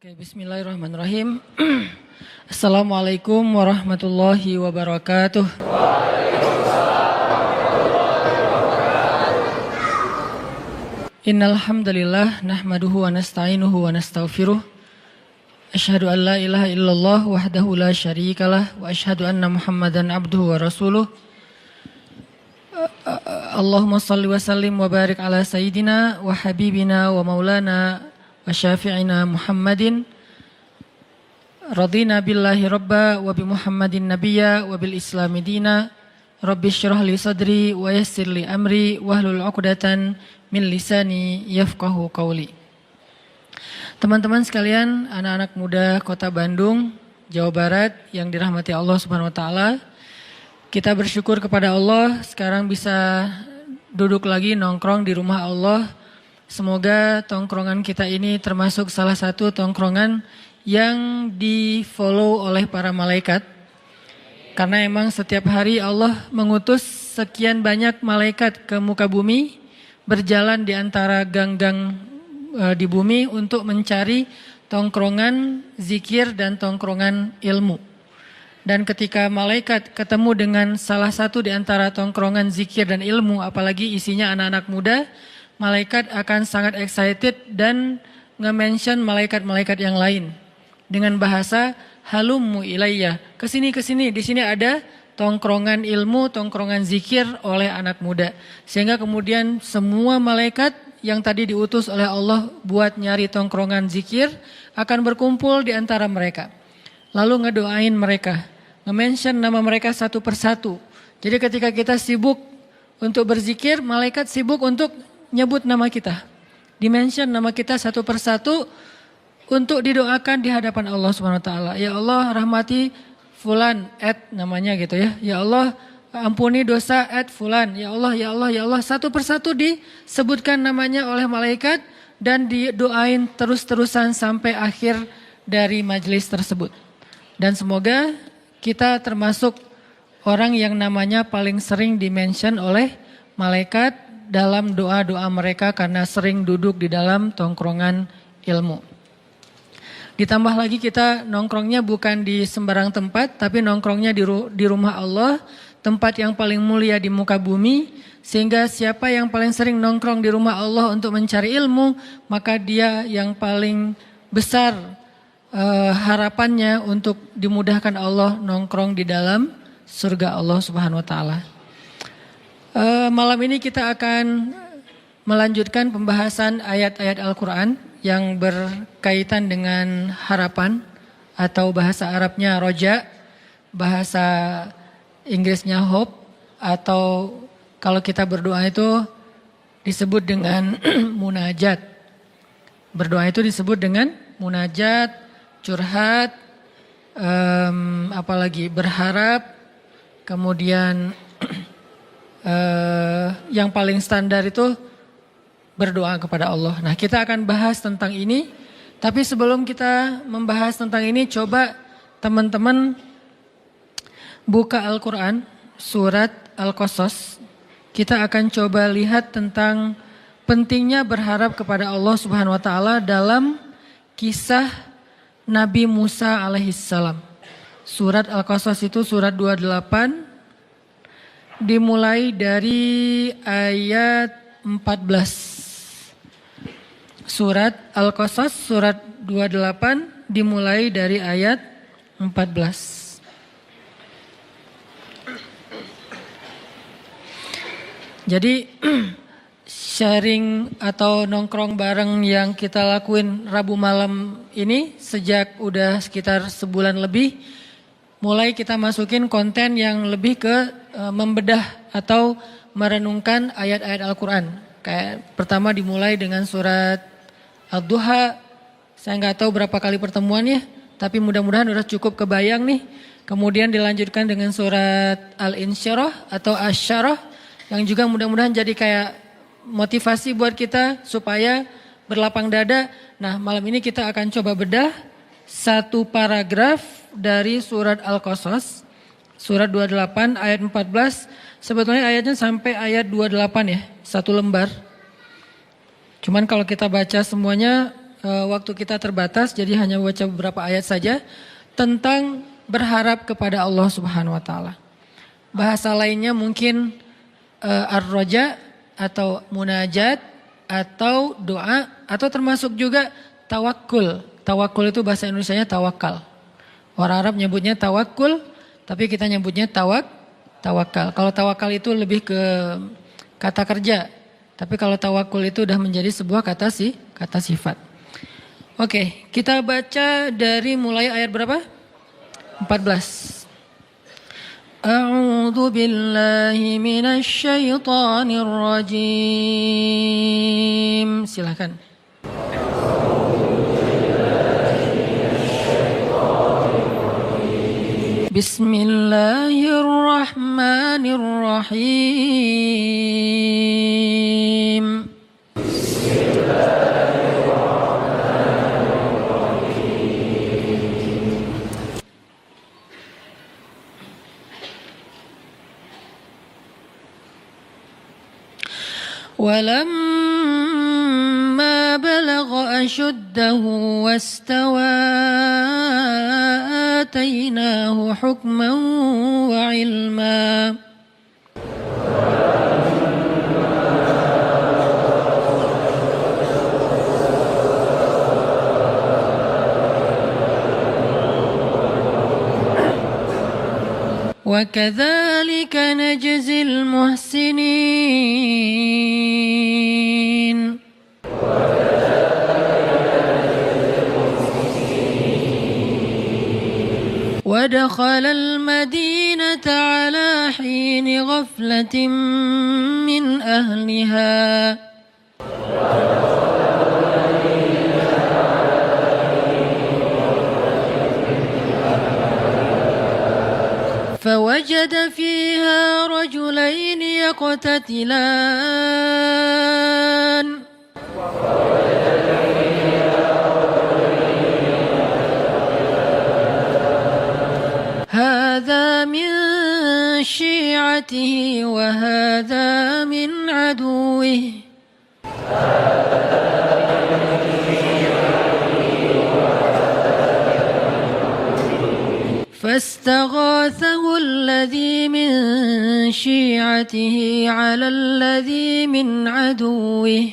Oke, bismillahirrahmanirrahim. Assalamualaikum warahmatullahi wabarakatuh. Innal hamdalillah nahmaduhu wa nasta'inuhu wa nastaghfiruh. Asyhadu an la ilaha illallah wahdahu la syarikalah wa asyhadu anna Muhammadan abduhu wa rasuluh. Allahumma shalli wa sallim wa barik ala sayyidina wa habibina wa maulana wa syafi'ina Muhammadin. Radina billahi rabba wa bi Muhammadin nabiyya wa bil islami dina. Rabbi syrah li sadri wa yassir li amri wahlul 'uqdatan min lisani yafqahu qawli. Teman-teman sekalian, anak-anak muda Kota Bandung, Jawa Barat yang dirahmati Allah Subhanahu wa taala. Kita bersyukur kepada Allah sekarang bisa duduk lagi nongkrong di rumah Allah. Semoga tongkrongan kita ini termasuk salah satu tongkrongan yang di-follow oleh para malaikat. Karena emang setiap hari Allah mengutus sekian banyak malaikat ke muka bumi, berjalan di antara gang-gang di bumi untuk mencari tongkrongan zikir dan tongkrongan ilmu. Dan ketika malaikat ketemu dengan salah satu di antara tongkrongan zikir dan ilmu, apalagi isinya anak-anak muda, malaikat akan sangat excited dan nge-mention malaikat-malaikat yang lain dengan bahasa halummu ilayya. Kesini, di sini ada tongkrongan ilmu, tongkrongan zikir oleh anak muda. Sehingga kemudian semua malaikat yang tadi diutus oleh Allah buat nyari tongkrongan zikir akan berkumpul di antara mereka. Lalu ngedoain mereka, nge-mention nama mereka satu persatu. Jadi ketika kita sibuk untuk berzikir, malaikat sibuk untuk nyebut nama kita. Dimention nama kita satu persatu untuk didoakan di hadapan Allah Subhanahu wa taala. Ya Allah, rahmati fulan namanya gitu ya. Ya Allah, ampuni dosa fulan. Ya Allah, ya Allah, ya Allah. Satu persatu disebutkan namanya oleh malaikat dan didoain terus-terusan sampai akhir dari majelis tersebut. Dan semoga kita termasuk orang yang namanya paling sering dimention oleh malaikat dalam doa-doa mereka karena sering duduk di dalam tongkrongan ilmu. Ditambah lagi kita nongkrongnya bukan di sembarang tempat, tapi nongkrongnya di rumah Allah, tempat yang paling mulia di muka bumi, sehingga siapa yang paling sering nongkrong di rumah Allah untuk mencari ilmu, maka dia yang paling besar harapannya untuk dimudahkan Allah nongkrong di dalam surga Allah Subhanahu wa taala. Malam ini kita akan melanjutkan pembahasan ayat-ayat Al-Quran yang berkaitan dengan harapan atau bahasa Arabnya roja, bahasa Inggrisnya hope, atau kalau kita berdoa itu disebut dengan munajat. Berdoa itu disebut dengan munajat, curhat, apalagi berharap, kemudian yang paling standar itu berdoa kepada Allah. Nah, kita akan bahas tentang ini. Tapi sebelum kita membahas tentang ini, coba teman-teman buka Al-Quran, surat Al-Qasas. Kita akan coba lihat tentang pentingnya berharap kepada Allah Subhanahu wa taala dalam kisah Nabi Musa alaihissalam. Surat Al-Qasas itu surat 28, dimulai dari ayat 14. Surat Al-Qasas surat 28 dimulai dari ayat 14. Jadi sharing atau nongkrong bareng yang kita lakuin Rabu malam ini sejak udah sekitar sebulan lebih, mulai kita masukin konten yang lebih ke membedah atau merenungkan ayat-ayat Al-Quran. Kayak pertama dimulai dengan surat Ad-Duha, saya nggak tahu berapa kali pertemuannya, tapi mudah-mudahan udah cukup kebayang nih. Kemudian dilanjutkan dengan surat Al-Insyirah atau Asy-Syarah, yang juga mudah-mudahan jadi kayak motivasi buat kita supaya berlapang dada. Nah, malam ini kita akan coba bedah satu paragraf dari surat Al-Qasas, surat 28 ayat 14. Sebetulnya ayatnya sampai ayat 28 ya, satu lembar. Cuman kalau kita baca semuanya waktu kita terbatas, jadi hanya baca beberapa ayat saja tentang berharap kepada Allah Subhanahu wa taala. Bahasa lainnya mungkin ar-roja atau munajat atau doa atau termasuk juga tawakul. Tawakul itu bahasa Indonesianya tawakal. Orang Arab nyebutnya tawakul, tapi kita nyebutnya tawakal. Kalau tawakal itu lebih ke kata kerja, tapi kalau tawakul itu udah menjadi sebuah kata sifat. Oke, kita baca dari mulai ayat berapa? 14. A'udzu billahi minasy syaithanir rajim. Silakan. Bismillahirrahmanirrahim. ولما بلغ أشده واستوى آتيناه حكما وعلما وكذلك نجزي المحسنين ودخل المدينة على حين غفلة من أهلها فوجد فيها رجلين يقتتلان هذا من شيعته وهذا من عدوه فاستغاثه الذي من شيعته على الذي من عدوه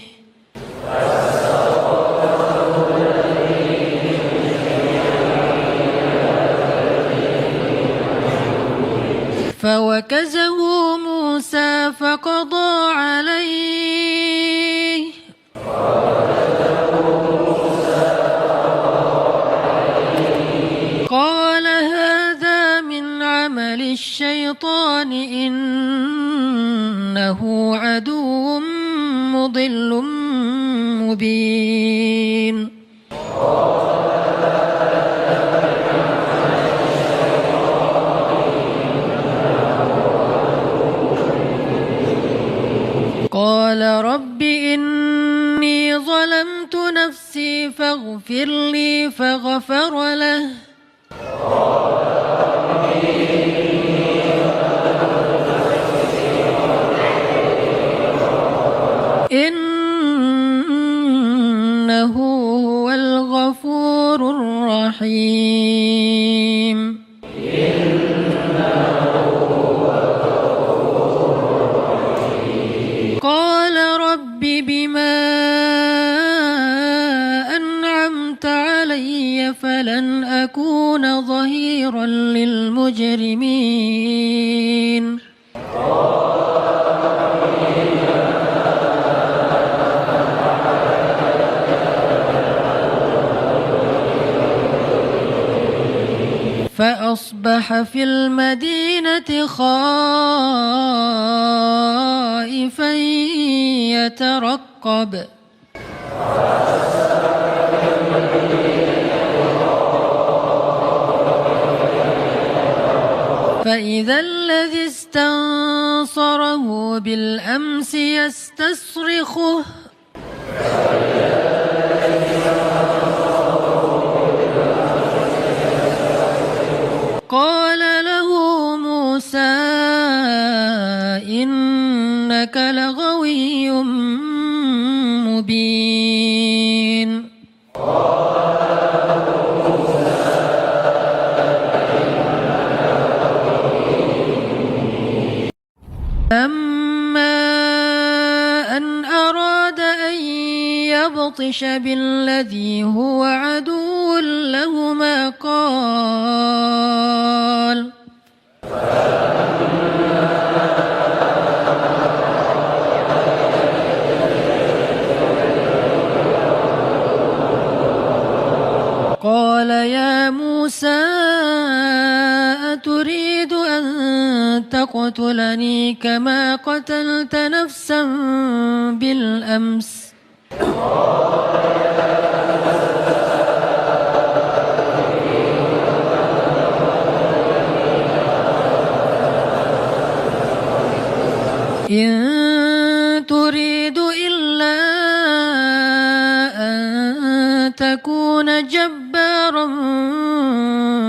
فوكزه موسى فقضى عليه قال هذا من عمل الشيطان إنه عدو مضل مبين قال رب إني ظلمت نفسي فاغفر لي فغفر له إنه هو الغفور الرحيم قال رب بما أنعمت علي فلن أكون ظهيرا للمجرمين فأصبح في المدينة خائفا يترقب فإذا الذي استنصره بالأمس يستصرخه قال له موسى إنك لغوي مبين فعطش بالذي هو عدو لهما قال يا موسى أتريد أن تقتلني كما قتلت نفسا بالأمس إن تريد إلا أن تكون جبارا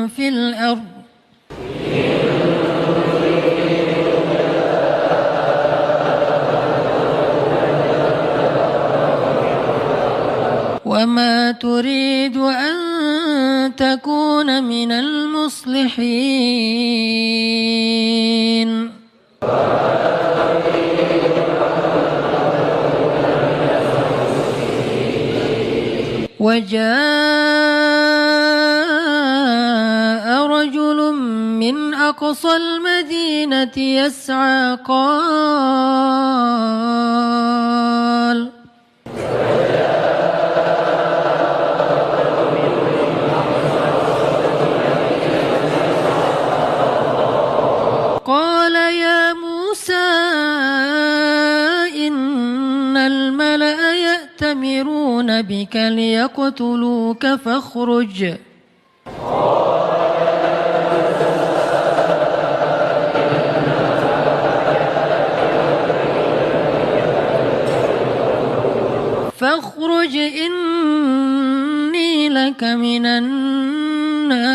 في الأرض وما تريد أن تكون من المصلحين وجاء رجل من أقصى المدينة يسعى قال يا موسى إن الملأ يأتمرون بك ليقتلوك فاخرج إني لك من الناصحين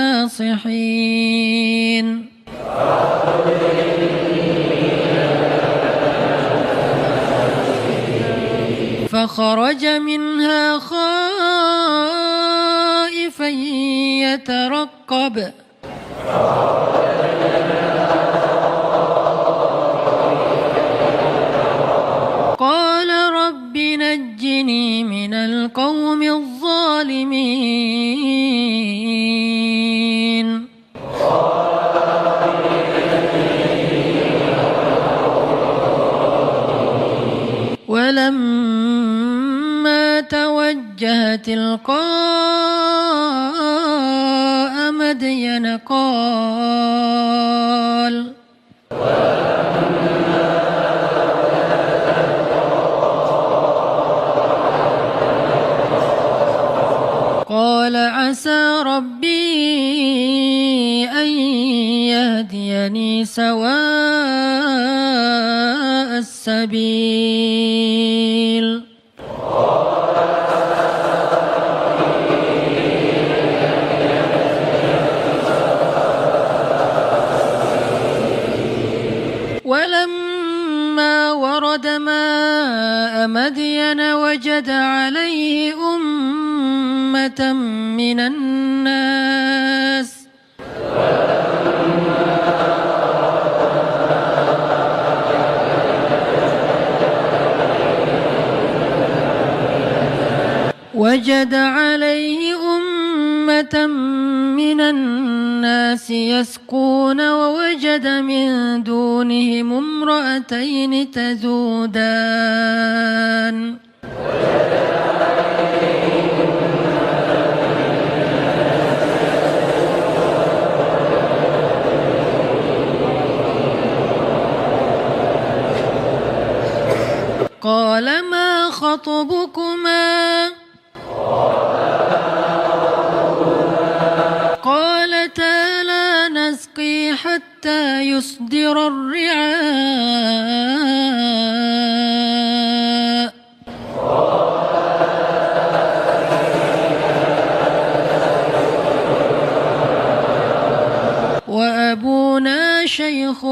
فخرج منها خائفا يترقب قال رب نجني من القوم الظالمين ولما توجه تلقاء مدين قال عسى ربي أن يهديني سواء السبيل ولما ورد ماء مدين وجد عليه أمة من الناس يسقون ووجد من دونهم امرأتين تذودان قال ما خطبكما قالتا لا نسقي حتى يصدر الرعاء وأبونا شيخ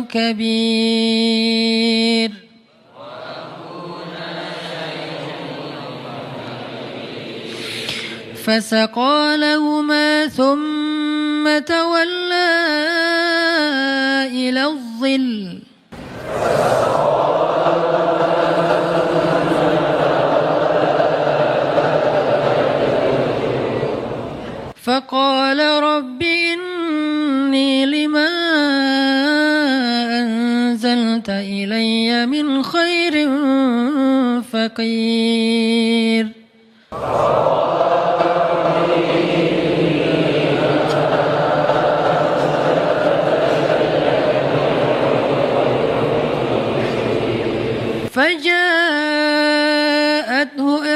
كبير فسقى لهما ثم تولى إلى الظل فقال رب إني لما أنزلت إلي من خير فقير فجاءته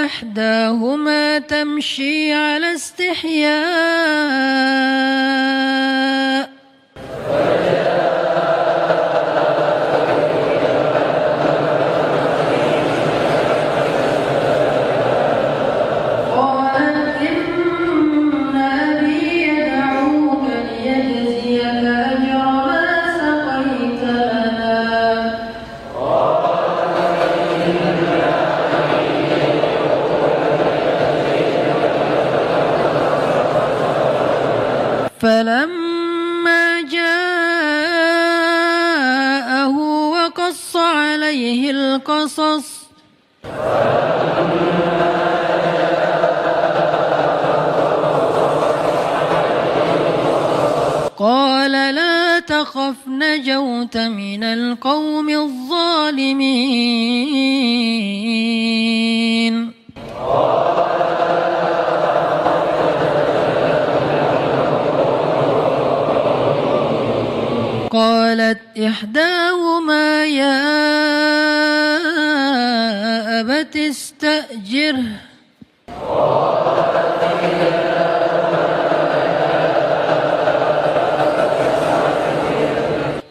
إحداهما تمشي على استحياء قالت إن أبي يدعوك ليجزيك أجر ما سقيت لنا فلما جاءه وقص عليه القصص قال لا تخف نجوت من القوم الظالمين قالت إحداهما يا أبت استأجره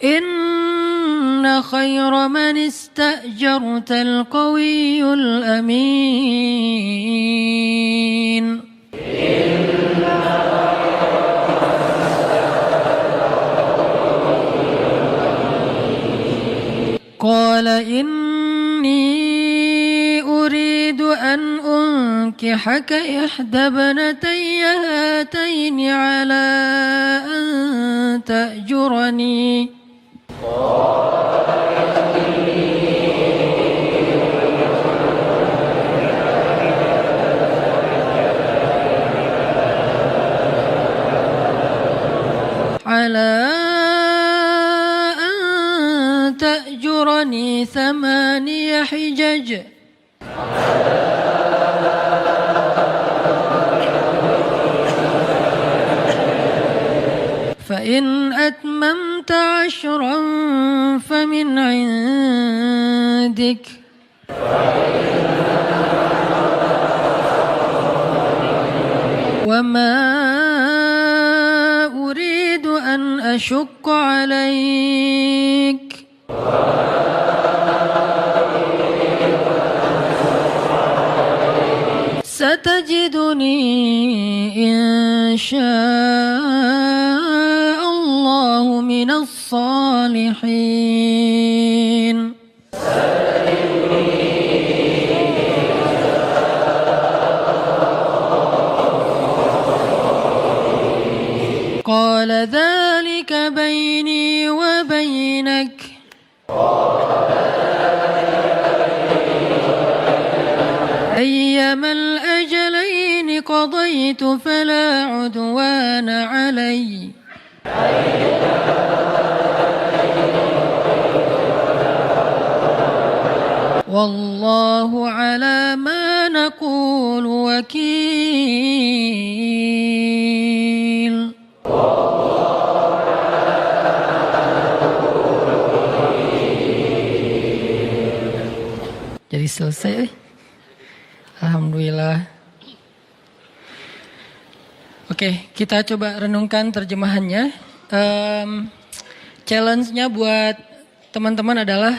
إن خير من استأجرت القوي الأمين قال إني أريد أن أنكحك إحدى ابنتي هاتين على أن تأجرني على أن تأجرني 8 حجج فإن أتممت 10 فمن عندك وما أريد أن أشق عليك ستجدني إن شاء الله من الصالحين قال ذلك بيني وبينك أيما الأجلين قضيت فلا عدوان علي والله على ما نقول وكيل. Jadi selesai. Alhamdulillah. Oke, kita coba renungkan terjemahannya. Challenge-nya buat teman-teman adalah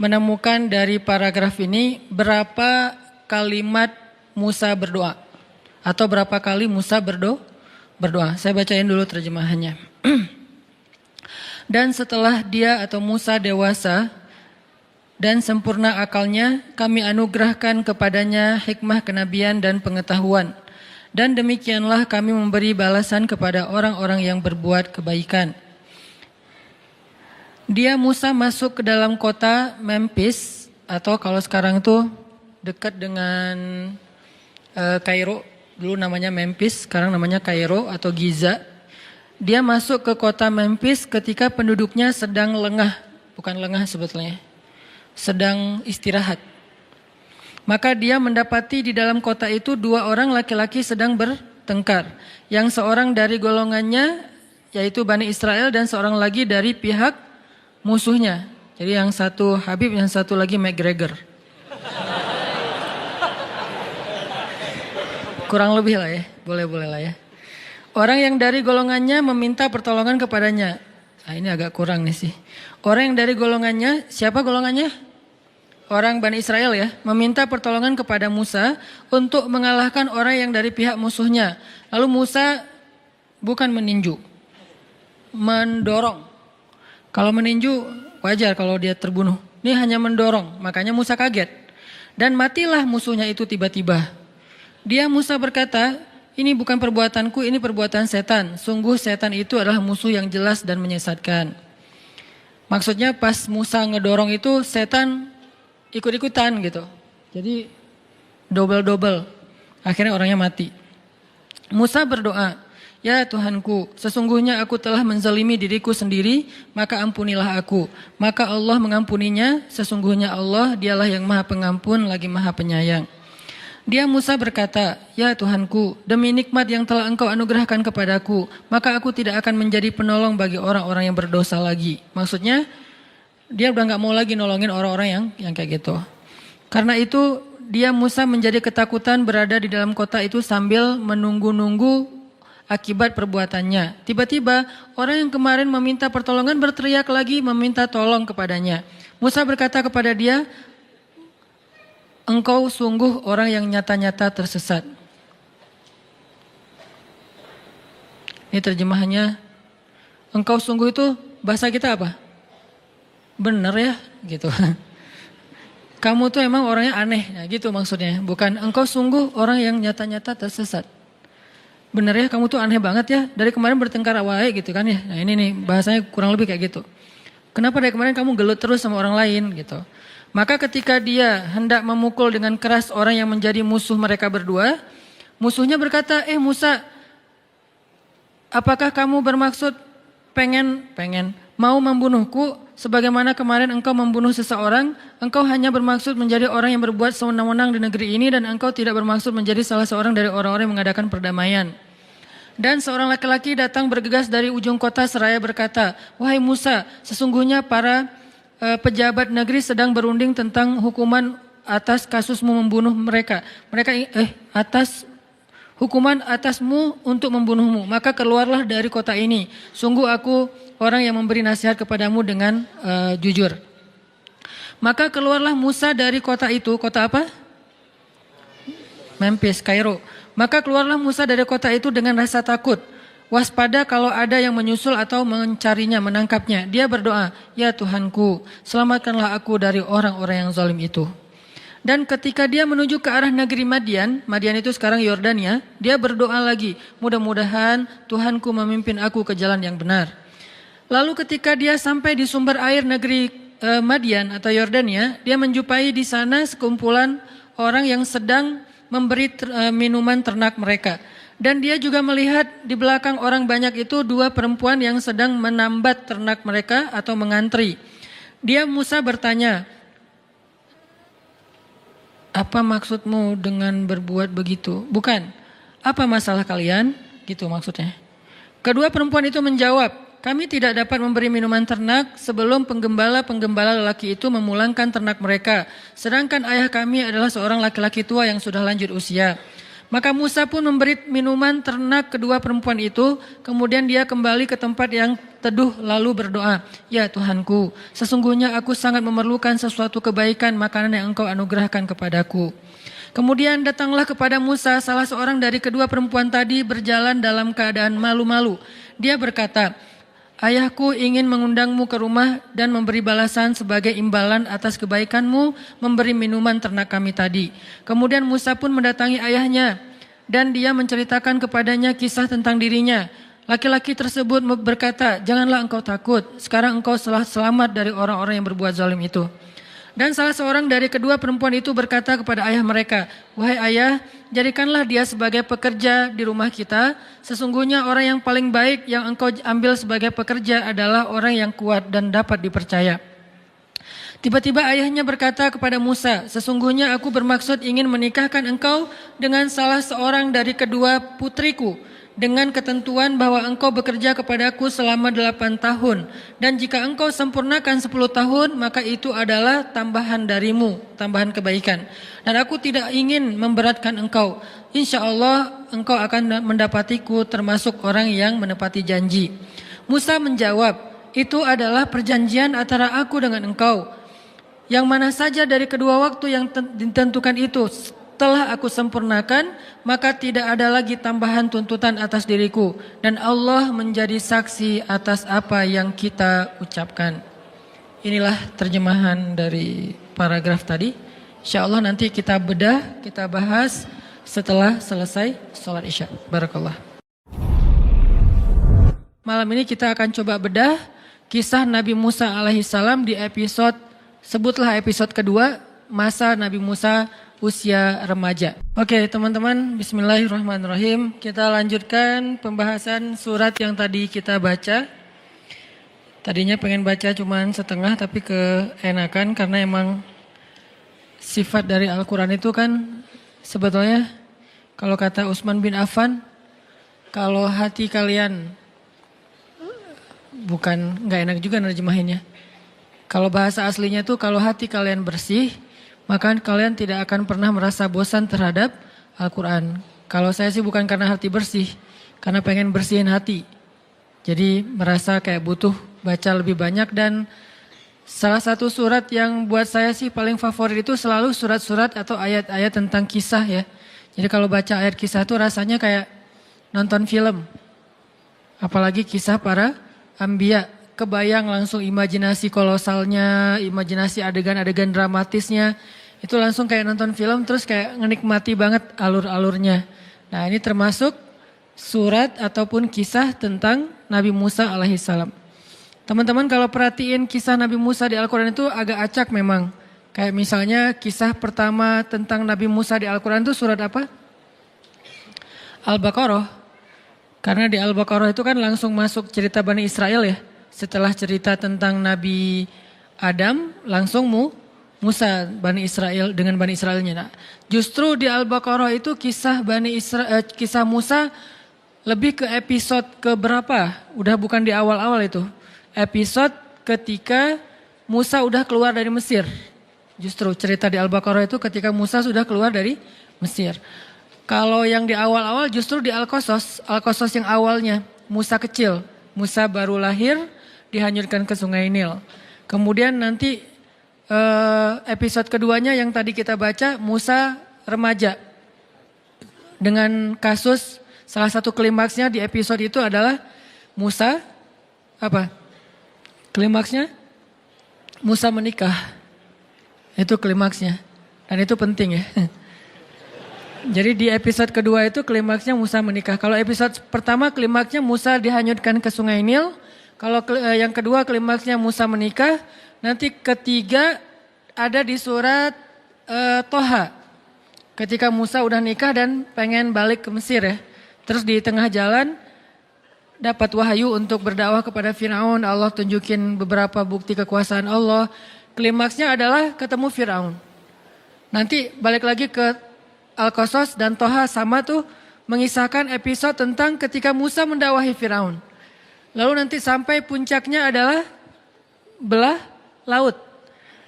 menemukan dari paragraf ini berapa kalimat Musa berdoa atau berapa kali Musa berdoa. Saya bacain dulu terjemahannya. Dan setelah dia atau Musa dewasa dan sempurna akalnya, kami anugerahkan kepadanya hikmah kenabian dan pengetahuan. Dan demikianlah kami memberi balasan kepada orang-orang yang berbuat kebaikan. Dia Musa masuk ke dalam kota Memphis, atau kalau sekarang tuh dekat dengan Kairo, dulu namanya Memphis, sekarang namanya Kairo atau Giza. Dia masuk ke kota Memphis ketika penduduknya sedang lengah, bukan lengah sebetulnya, sedang istirahat. Maka dia mendapati di dalam kota itu 2 orang laki-laki sedang bertengkar. Yang seorang dari golongannya yaitu Bani Israel dan seorang lagi dari pihak musuhnya. Jadi yang satu Habib, yang satu lagi McGregor. Kurang lebih lah ya, boleh-boleh lah ya. Orang yang dari golongannya meminta pertolongan kepadanya. Nah, ini agak kurang nih sih. Orang yang dari golongannya, siapa golongannya? Orang Bani Israel ya, meminta pertolongan kepada Musa untuk mengalahkan orang yang dari pihak musuhnya. Lalu Musa bukan meninju, mendorong. Kalau meninju wajar kalau dia terbunuh. Ini hanya mendorong, makanya Musa kaget. Dan matilah musuhnya itu tiba-tiba. Dia Musa berkata, ini bukan perbuatanku, ini perbuatan setan. Sungguh setan itu adalah musuh yang jelas dan menyesatkan. Maksudnya pas Musa ngedorong itu setan ikut-ikutan gitu. Jadi double-double. Akhirnya orangnya mati. Musa berdoa, ya Tuhanku, sesungguhnya aku telah menzalimi diriku sendiri, maka ampunilah aku. Maka Allah mengampuninya, sesungguhnya Allah dialah yang maha pengampun lagi maha penyayang. Dia Musa berkata, ya Tuhanku, demi nikmat yang telah engkau anugerahkan kepadaku, maka aku tidak akan menjadi penolong bagi orang-orang yang berdosa lagi. Maksudnya, dia udah gak mau lagi nolongin orang-orang yang kayak gitu. Karena itu dia Musa menjadi ketakutan berada di dalam kota itu sambil menunggu-nunggu akibat perbuatannya. Tiba-tiba orang yang kemarin meminta pertolongan berteriak lagi meminta tolong kepadanya. Musa berkata kepada dia, engkau sungguh orang yang nyata-nyata tersesat. Ini terjemahannya, engkau sungguh itu bahasa kita apa? Benar ya gitu. Kamu tuh emang orangnya aneh, nah, gitu maksudnya. Bukan engkau sungguh orang yang nyata-nyata tersesat. Benar ya, kamu tuh aneh banget ya. Dari kemarin bertengkar awalnya gitu kan ya. Nah ini nih bahasanya kurang lebih kayak gitu. Kenapa dari kemarin kamu gelut terus sama orang lain gitu. Maka ketika dia hendak memukul dengan keras orang yang menjadi musuh mereka berdua, musuhnya berkata, Musa, apakah kamu bermaksud pengen mau membunuhku sebagaimana kemarin engkau membunuh seseorang? Engkau hanya bermaksud menjadi orang yang berbuat sewenang-wenang di negeri ini dan engkau tidak bermaksud menjadi salah seorang dari orang-orang yang mengadakan perdamaian. Dan seorang laki-laki datang bergegas dari ujung kota seraya berkata, wahai Musa, sesungguhnya para pejabat negeri sedang berunding tentang hukuman atas kasusmu membunuh mereka. Hukuman atasmu untuk membunuhmu. Maka keluarlah dari kota ini. Sungguh aku orang yang memberi nasihat kepadamu dengan jujur. Maka keluarlah Musa dari kota itu. Kota apa? Memphis, Kairo. Maka keluarlah Musa dari kota itu dengan rasa takut. Waspada kalau ada yang menyusul atau mencarinya, menangkapnya. Dia berdoa, ya Tuhanku, selamatkanlah aku dari orang-orang yang zalim itu. Dan ketika dia menuju ke arah negeri Madian itu sekarang Yordania, dia berdoa lagi, mudah-mudahan Tuhanku memimpin aku ke jalan yang benar. Lalu ketika dia sampai di sumber air negeri Madian atau Yordania, dia menjumpai di sana sekumpulan orang yang sedang memberi minuman ternak mereka. Dan dia juga melihat di belakang orang banyak itu 2 perempuan yang sedang menambat ternak mereka atau mengantri. Dia Musa bertanya, apa maksudmu dengan berbuat begitu? Bukan, apa masalah kalian? Gitu maksudnya. Kedua perempuan itu menjawab, kami tidak dapat memberi minuman ternak sebelum penggembala-penggembala lelaki itu memulangkan ternak mereka. Sedangkan ayah kami adalah seorang laki-laki tua yang sudah lanjut usia. Maka Musa pun memberi minuman ternak kedua perempuan itu. Kemudian dia kembali ke tempat yang teduh lalu berdoa. Ya Tuhanku, sesungguhnya aku sangat memerlukan sesuatu kebaikan makanan yang engkau anugerahkan kepadaku. Kemudian datanglah kepada Musa salah seorang dari kedua perempuan tadi berjalan dalam keadaan malu-malu. Dia berkata, ayahku ingin mengundangmu ke rumah dan memberi balasan sebagai imbalan atas kebaikanmu memberi minuman ternak kami tadi. Kemudian Musa pun mendatangi ayahnya dan dia menceritakan kepadanya kisah tentang dirinya. Laki-laki tersebut berkata, janganlah engkau takut, sekarang engkau telah selamat dari orang-orang yang berbuat zalim itu. Dan salah seorang dari kedua perempuan itu berkata kepada ayah mereka, "Wahai ayah, jadikanlah dia sebagai pekerja di rumah kita. Sesungguhnya orang yang paling baik yang engkau ambil sebagai pekerja adalah orang yang kuat dan dapat dipercaya." Tiba-tiba ayahnya berkata kepada Musa, "Sesungguhnya aku bermaksud ingin menikahkan engkau dengan salah seorang dari kedua putriku, dengan ketentuan bahwa engkau bekerja kepadaku selama 8 tahun. Dan jika engkau sempurnakan 10 tahun, maka itu adalah tambahan darimu, tambahan kebaikan. Dan aku tidak ingin memberatkan engkau. Insya Allah engkau akan mendapatiku termasuk orang yang menepati janji." Musa menjawab, "Itu adalah perjanjian antara aku dengan engkau. Yang mana saja dari kedua waktu yang ditentukan itu telah aku sempurnakan, maka tidak ada lagi tambahan tuntutan atas diriku, dan Allah menjadi saksi atas apa yang kita ucapkan." Inilah terjemahan dari paragraf tadi. Insya Allah nanti kita bedah, kita bahas setelah selesai sholat isya. Barakallah. Malam ini kita akan coba bedah kisah Nabi Musa alaihissalam di episode, sebutlah episode kedua, masa Nabi Musa usia remaja. Oke teman-teman, bismillahirrahmanirrahim. Kita lanjutkan pembahasan surat yang tadi kita baca. Tadinya pengen baca cuman setengah, tapi keenakan karena emang sifat dari Al-Quran itu kan sebetulnya kalau kata Utsman bin Affan, kalau hati kalian, bukan nggak enak juga nerjemahinnya. Kalau bahasa aslinya tuh kalau hati kalian bersih, maka kalian tidak akan pernah merasa bosan terhadap Al-Quran. Kalau saya sih bukan karena hati bersih, karena pengen bersihin hati. Jadi merasa kayak butuh baca lebih banyak, dan salah satu surat yang buat saya sih paling favorit itu selalu surat-surat atau ayat-ayat tentang kisah ya. Jadi kalau baca ayat kisah itu rasanya kayak nonton film. Apalagi kisah para anbiya. Kebayang langsung imajinasi kolosalnya, imajinasi adegan-adegan dramatisnya. Itu langsung kayak nonton film, terus kayak ngenikmati banget alur-alurnya. Nah ini termasuk surat ataupun kisah tentang Nabi Musa alaihissalam. Teman-teman kalau perhatiin kisah Nabi Musa di Al-Quran itu agak acak memang. Kayak misalnya kisah pertama tentang Nabi Musa di Al-Quran itu surat apa? Al-Baqarah. Karena di Al-Baqarah itu kan langsung masuk cerita Bani Israel ya. Setelah cerita tentang Nabi Adam, langsung Musa Bani Israel dengan Bani Israelnya. Nah, justru di Al-Baqarah itu kisah kisah Musa lebih ke episode ke berapa? Udah bukan di awal-awal itu. Episode ketika Musa udah keluar dari Mesir. Justru cerita di Al-Baqarah itu ketika Musa sudah keluar dari Mesir. Kalau yang di awal-awal justru di Al-Qasas. Al-Qasas yang awalnya Musa kecil. Musa baru lahir, dihanyutkan ke Sungai Nil. Kemudian nanti episode keduanya yang tadi kita baca, Musa remaja. Dengan kasus, salah satu klimaksnya di episode itu adalah Musa, apa? Klimaksnya? Musa menikah. Itu klimaksnya. Dan itu penting ya. Jadi di episode kedua itu klimaksnya Musa menikah. Kalau episode pertama klimaksnya Musa dihanyutkan ke Sungai Nil. Kalau yang kedua klimaksnya Musa menikah. Nanti ketiga ada di surat Toha. Ketika Musa udah nikah dan pengen balik ke Mesir ya. Terus di tengah jalan dapat wahyu untuk berdakwah kepada Firaun. Allah tunjukin beberapa bukti kekuasaan Allah. Klimaksnya adalah ketemu Firaun. Nanti balik lagi ke Al-Qasas dan Toha sama tuh mengisahkan episode tentang ketika Musa mendakwahi Firaun. Lalu nanti sampai puncaknya adalah belah laut.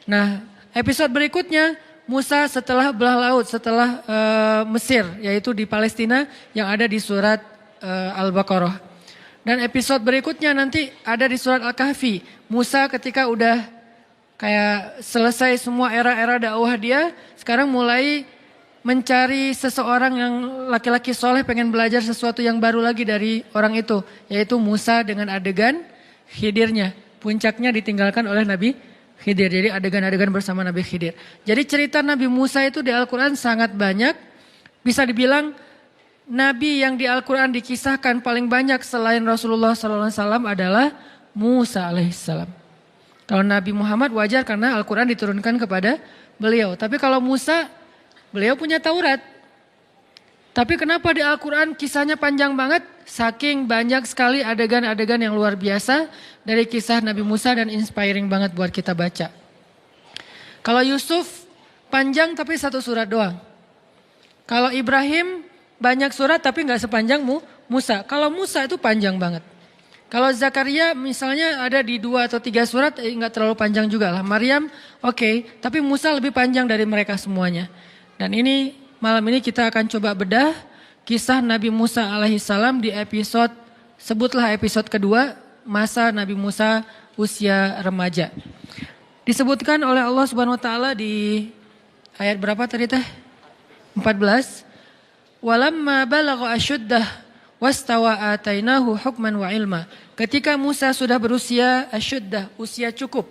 Nah episode berikutnya Musa setelah belah laut, setelah Mesir, yaitu di Palestina yang ada di surat Al-Baqarah. Dan episode berikutnya nanti ada di surat Al-Kahfi. Musa ketika udah kayak selesai semua era-era dakwah dia, sekarang mulai mencari seseorang yang laki-laki soleh pengen belajar sesuatu yang baru lagi dari orang itu. Yaitu Musa dengan adegan Khidirnya. Puncaknya ditinggalkan oleh Nabi Khidir. Jadi adegan-adegan bersama Nabi Khidir. Jadi cerita Nabi Musa itu di Al-Quran sangat banyak. Bisa dibilang Nabi yang di Al-Quran dikisahkan paling banyak selain Rasulullah SAW adalah Musa alaihissalam. Kalau Nabi Muhammad wajar karena Al-Quran diturunkan kepada beliau. Tapi kalau Musa, beliau punya Taurat. Tapi kenapa di Al-Quran kisahnya panjang banget? Saking banyak sekali adegan-adegan yang luar biasa dari kisah Nabi Musa dan inspiring banget buat kita baca. Kalau Yusuf panjang tapi satu surat doang. Kalau Ibrahim banyak surat tapi nggak sepanjang Musa. Kalau Musa itu panjang banget. Kalau Zakaria misalnya ada di 2 atau 3 surat nggak terlalu panjang juga lah. Maryam oke, tapi Musa lebih panjang dari mereka semuanya. Dan ini malam ini kita akan coba bedah kisah Nabi Musa alaihissalam di episode, sebutlah episode kedua, masa Nabi Musa usia remaja. Disebutkan oleh Allah Subhanahu wa taala di ayat berapa tadi teh? 14. Walamma balagha asyuddah wastawa atainahu hukman wa ilma. Ketika Musa sudah berusia asyuddah, usia cukup.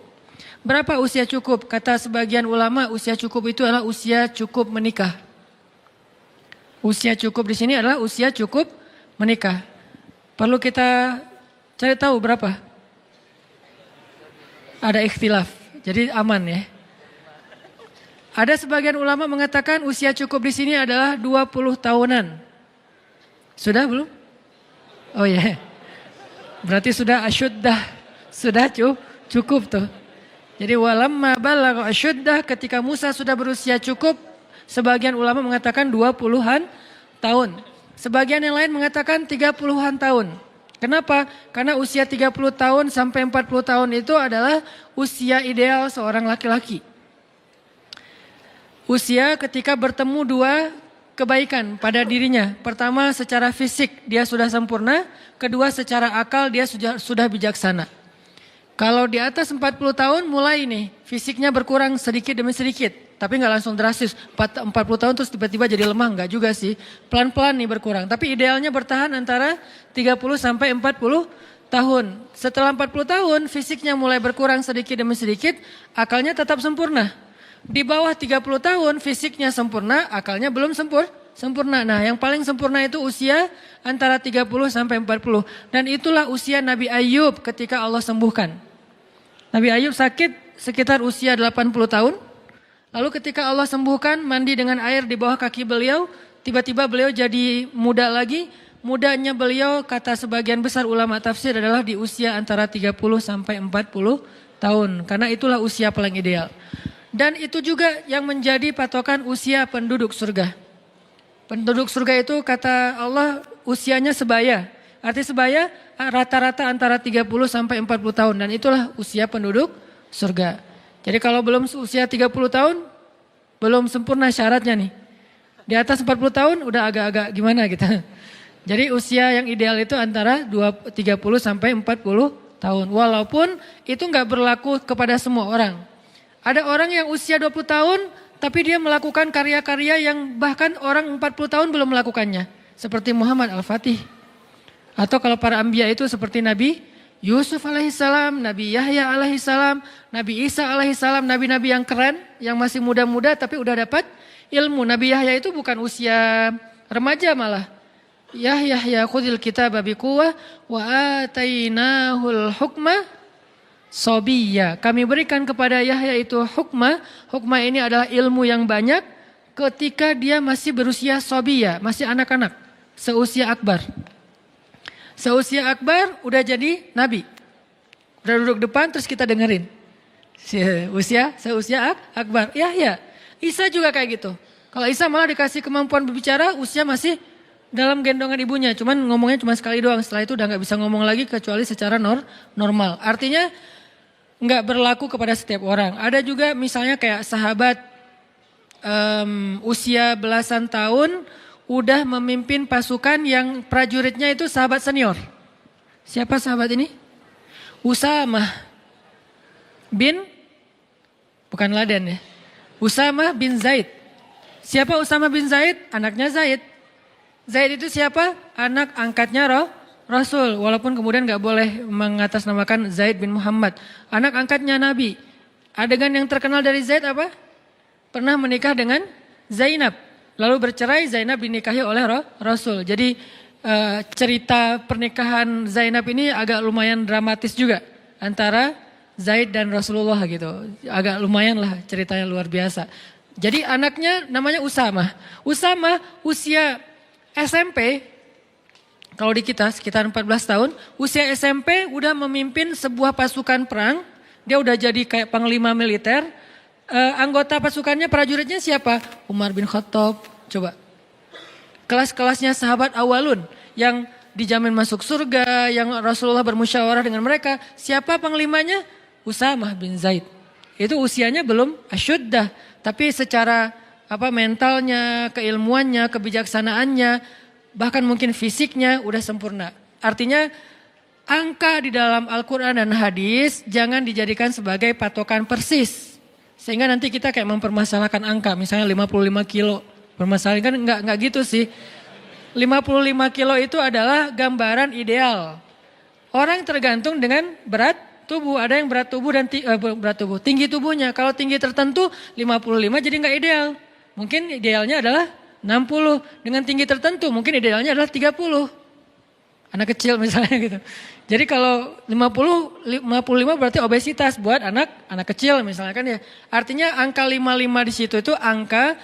Berapa usia cukup? Kata sebagian ulama usia cukup itu adalah usia cukup menikah. Usia cukup di sini adalah usia cukup menikah. Perlu kita cari tahu berapa? Ada ikhtilaf. Jadi aman ya. Ada sebagian ulama mengatakan usia cukup di sini adalah 20 tahunan. Sudah belum? Oh ya. Yeah. Berarti sudah asyuddah. Sudah cukup tuh. Jadi walamma balagha asyuddah, ketika Musa sudah berusia cukup, sebagian ulama mengatakan 20-an tahun. Sebagian yang lain mengatakan 30-an tahun. Kenapa? Karena usia 30 tahun sampai 40 tahun itu adalah usia ideal seorang laki-laki. Usia ketika bertemu 2 kebaikan pada dirinya. Pertama secara fisik dia sudah sempurna, kedua secara akal dia sudah bijaksana. Kalau di atas 40 tahun mulai nih fisiknya berkurang sedikit demi sedikit. Tapi nggak langsung drastis, 40 tahun terus tiba-tiba jadi lemah, nggak juga sih. Pelan-pelan nih berkurang, tapi idealnya bertahan antara 30 sampai 40 tahun. Setelah 40 tahun fisiknya mulai berkurang sedikit demi sedikit, akalnya tetap sempurna. Di bawah 30 tahun fisiknya sempurna, akalnya belum sempurna. Nah yang paling sempurna itu usia antara 30 sampai 40. Dan itulah usia Nabi Ayub ketika Allah sembuhkan. Nabi Ayub sakit sekitar usia 80 tahun. Lalu ketika Allah sembuhkan, mandi dengan air di bawah kaki beliau, tiba-tiba beliau jadi muda lagi. Mudanya beliau kata sebagian besar ulama tafsir adalah di usia antara 30 sampai 40 tahun. Karena itulah usia paling ideal. Dan itu juga yang menjadi patokan usia penduduk surga. Penduduk surga itu kata Allah usianya sebaya. Arti sebaya rata-rata antara 30 sampai 40 tahun. Dan itulah usia penduduk surga. Jadi kalau belum usia 30 tahun, belum sempurna syaratnya nih. Di atas 40 tahun udah agak-agak gimana gitu. Jadi usia yang ideal itu antara 30 sampai 40 tahun. Walaupun itu nggak berlaku kepada semua orang. Ada orang yang usia 20 tahun tapi dia melakukan karya-karya yang bahkan orang 40 tahun belum melakukannya. Seperti Muhammad Al-Fatih. Atau kalau para anbiya itu seperti Nabi Yusuf alaihissalam, Nabi Yahya alaihissalam, Nabi Isa alaihissalam, nabi-nabi yang keren, yang masih muda-muda tapi udah dapat ilmu. Nabi Yahya itu bukan usia remaja malah. Yahya khudil kitaba biquwwah wa atainahul hukma sobiyya. Kami berikan kepada Yahya itu hukma. Hukma ini adalah ilmu yang banyak ketika dia masih berusia sobiyya, masih anak-anak, seusia akbar. Seusia akbar udah jadi nabi. Udah duduk depan terus kita dengerin. Seusia akbar. Yahya. Isa juga kayak gitu. Kalau Isa malah dikasih kemampuan berbicara, usia masih dalam gendongan ibunya. Cuman ngomongnya cuma sekali doang. Setelah itu udah gak bisa ngomong lagi kecuali secara normal. Artinya gak berlaku kepada setiap orang. Ada juga misalnya kayak sahabat usia belasan tahun udah memimpin pasukan yang prajuritnya itu sahabat senior. Siapa sahabat ini? Usamah bin, bukan Laden ya. Usamah bin Zaid. Siapa Usamah bin Zaid? Anaknya Zaid. Zaid itu siapa? Anak angkatnya Rasul. Walaupun kemudian gak boleh mengatasnamakan Zaid bin Muhammad. Anak angkatnya Nabi. Adegan yang terkenal dari Zaid apa? Pernah menikah dengan Zainab. Lalu bercerai, Zainab dinikahi oleh Rasul. Jadi cerita pernikahan Zainab ini agak lumayan dramatis juga. Antara Zaid dan Rasulullah gitu. Agak lumayan lah ceritanya luar biasa. Jadi anaknya namanya Usamah. Usamah usia SMP, kalau di kita sekitar 14 tahun, usia SMP udah memimpin sebuah pasukan perang. Dia udah jadi kayak panglima militer. Anggota pasukannya, prajuritnya siapa? Umar bin Khattab. Coba. Kelas-kelasnya sahabat awalun yang dijamin masuk surga, yang Rasulullah bermusyawarah dengan mereka. Siapa panglimanya? Usamah bin Zaid. Itu usianya belum asyuddah, tapi secara mentalnya, keilmuannya, kebijaksanaannya, bahkan mungkin fisiknya udah sempurna. Artinya angka di dalam Al-Quran dan hadis jangan dijadikan sebagai patokan persis. Sehingga nanti kita kayak mempermasalahkan angka, misalnya 55 kilo. Permasalahan kan enggak gitu sih. 55 kilo itu adalah gambaran ideal. Orang tergantung dengan berat tubuh. Ada yang berat tubuh dan tinggi tubuhnya. Kalau tinggi tertentu 55 jadi enggak ideal. Mungkin idealnya adalah 60. Dengan tinggi tertentu mungkin idealnya adalah 30. Anak kecil misalnya gitu. Jadi kalau 55 berarti obesitas buat anak kecil misalnya kan ya. Artinya angka 55 di situ itu angka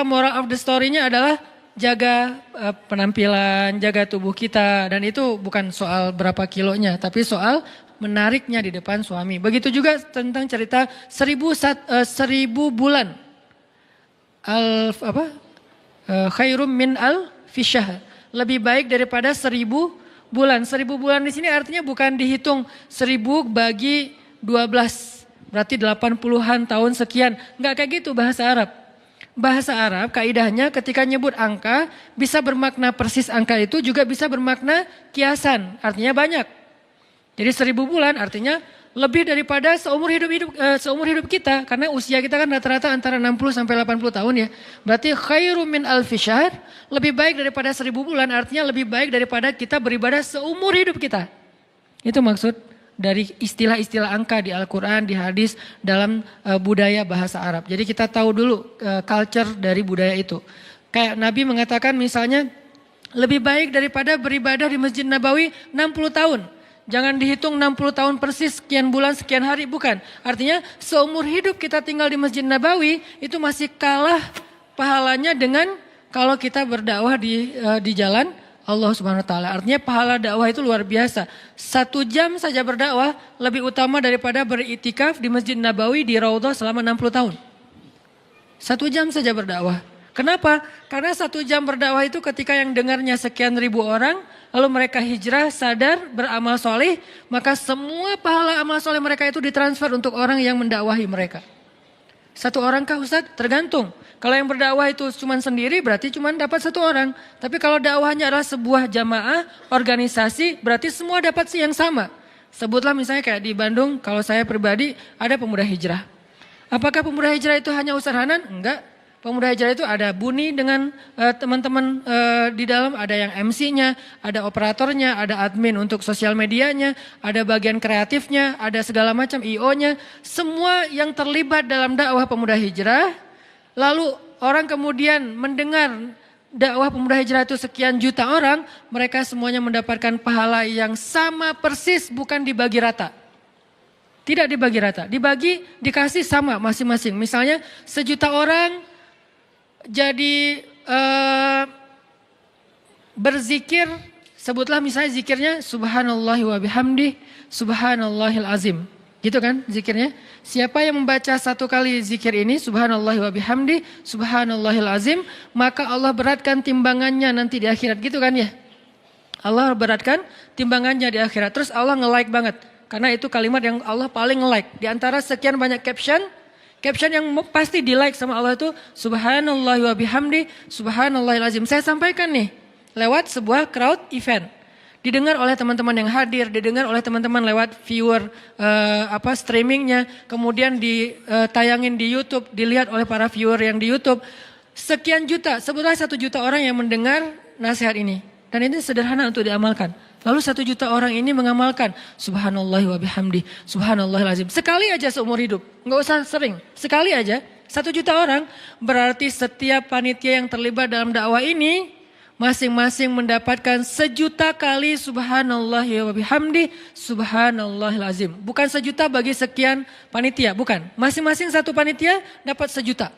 moral of the story-nya adalah jaga penampilan, jaga tubuh kita, dan itu bukan soal berapa kilonya, tapi soal menariknya di depan suami. Begitu juga tentang cerita 1000 bulan. Khairum min al-fisyahr. Lebih baik daripada 1000 bulan. 1000 bulan di sini artinya bukan dihitung 1000 bagi 12. Berarti 80-an tahun sekian. Enggak kayak gitu bahasa Arab. Bahasa Arab kaidahnya ketika nyebut angka bisa bermakna persis angka itu, juga bisa bermakna kiasan. Artinya banyak. Jadi 1000 bulan artinya lebih daripada seumur hidup kita, karena usia kita kan rata-rata antara 60 sampai 80 tahun ya. Berarti khairum min alfi syahr, lebih baik daripada 1000 bulan, artinya lebih baik daripada kita beribadah seumur hidup kita. Itu maksud dari istilah-istilah angka di Al-Quran, di hadis, dalam budaya bahasa Arab. Jadi kita tahu dulu culture dari budaya itu. Kayak Nabi mengatakan misalnya lebih baik daripada beribadah di Masjid Nabawi 60 tahun. Jangan dihitung 60 tahun persis, sekian bulan, sekian hari, bukan. Artinya seumur hidup kita tinggal di Masjid Nabawi itu masih kalah pahalanya dengan kalau kita berdakwah di jalan Allah Subhanahu wa taala. Artinya pahala dakwah itu luar biasa. 1 jam saja berdakwah lebih utama daripada beritikaf di Masjid Nabawi di Raudhah selama 60 tahun. 1 jam saja berdakwah. Kenapa? Karena 1 jam berdakwah itu ketika yang dengarnya sekian ribu orang, lalu mereka hijrah, sadar, beramal soleh, maka semua pahala amal soleh mereka itu ditransfer untuk orang yang mendakwahi mereka. 1 orang kah Ustaz? Tergantung. Kalau yang berdakwah itu cuma sendiri berarti cuma dapat 1 orang. Tapi kalau dakwahnya adalah sebuah jamaah, organisasi, berarti semua dapat sih yang sama. Sebutlah misalnya kayak di Bandung, kalau saya pribadi ada pemuda hijrah. Apakah pemuda hijrah itu hanya Ustaz Hanan? Enggak. Pemuda hijrah itu ada Buni dengan teman-teman di dalam, ada yang MC-nya, ada operatornya, ada admin untuk sosial medianya, ada bagian kreatifnya, ada segala macam IO-nya. Semua yang terlibat dalam dakwah pemuda hijrah, lalu orang kemudian mendengar dakwah pemuda hijrah itu sekian juta orang, mereka semuanya mendapatkan pahala yang sama persis, bukan dibagi rata. Tidak dibagi rata, dikasih sama masing-masing. Misalnya 1.000.000 orang jadi berzikir, sebutlah misalnya zikirnya subhanallahi wa bihamdi subhanallahil azim. Gitu kan zikirnya. Siapa yang membaca 1 kali zikir ini subhanallahi wa bihamdi subhanallahil azim, maka Allah beratkan timbangannya nanti di akhirat, gitu kan ya. Allah beratkan timbangannya di akhirat. Terus Allah nge-like banget. Karena itu kalimat yang Allah paling nge-like. Di antara sekian banyak caption yang pasti di like sama Allah itu subhanallah wa bihamdi subhanallahil azim. Saya sampaikan nih lewat sebuah crowd event. Didengar oleh teman-teman yang hadir, didengar oleh teman-teman lewat viewer streamingnya, kemudian ditayangin di YouTube, dilihat oleh para viewer yang di YouTube. Sekian juta, sebutlah 1 juta orang yang mendengar nasihat ini. Dan ini sederhana untuk diamalkan. Lalu 1 juta orang ini mengamalkan subhanallah wa bihamdi subhanallahil azim. Sekali aja seumur hidup, nggak usah sering. Sekali aja 1 juta orang, berarti setiap panitia yang terlibat dalam dakwah ini masing-masing mendapatkan 1.000.000 kali subhanallah wa bihamdi subhanallahil azim. Bukan 1.000.000 bagi sekian panitia, bukan. Masing-masing satu panitia dapat 1.000.000.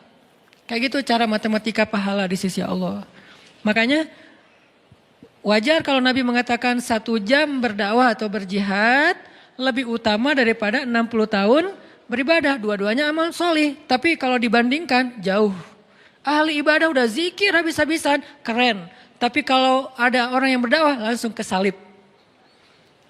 Kayak gitu cara matematika pahala di sisi Allah. Makanya wajar kalau Nabi mengatakan 1 jam berdakwah atau berjihad lebih utama daripada 60 tahun beribadah. Dua-duanya amal solih. Tapi kalau dibandingkan jauh. Ahli ibadah udah zikir habis-habisan, keren. Tapi kalau ada orang yang berdakwah langsung kesalib.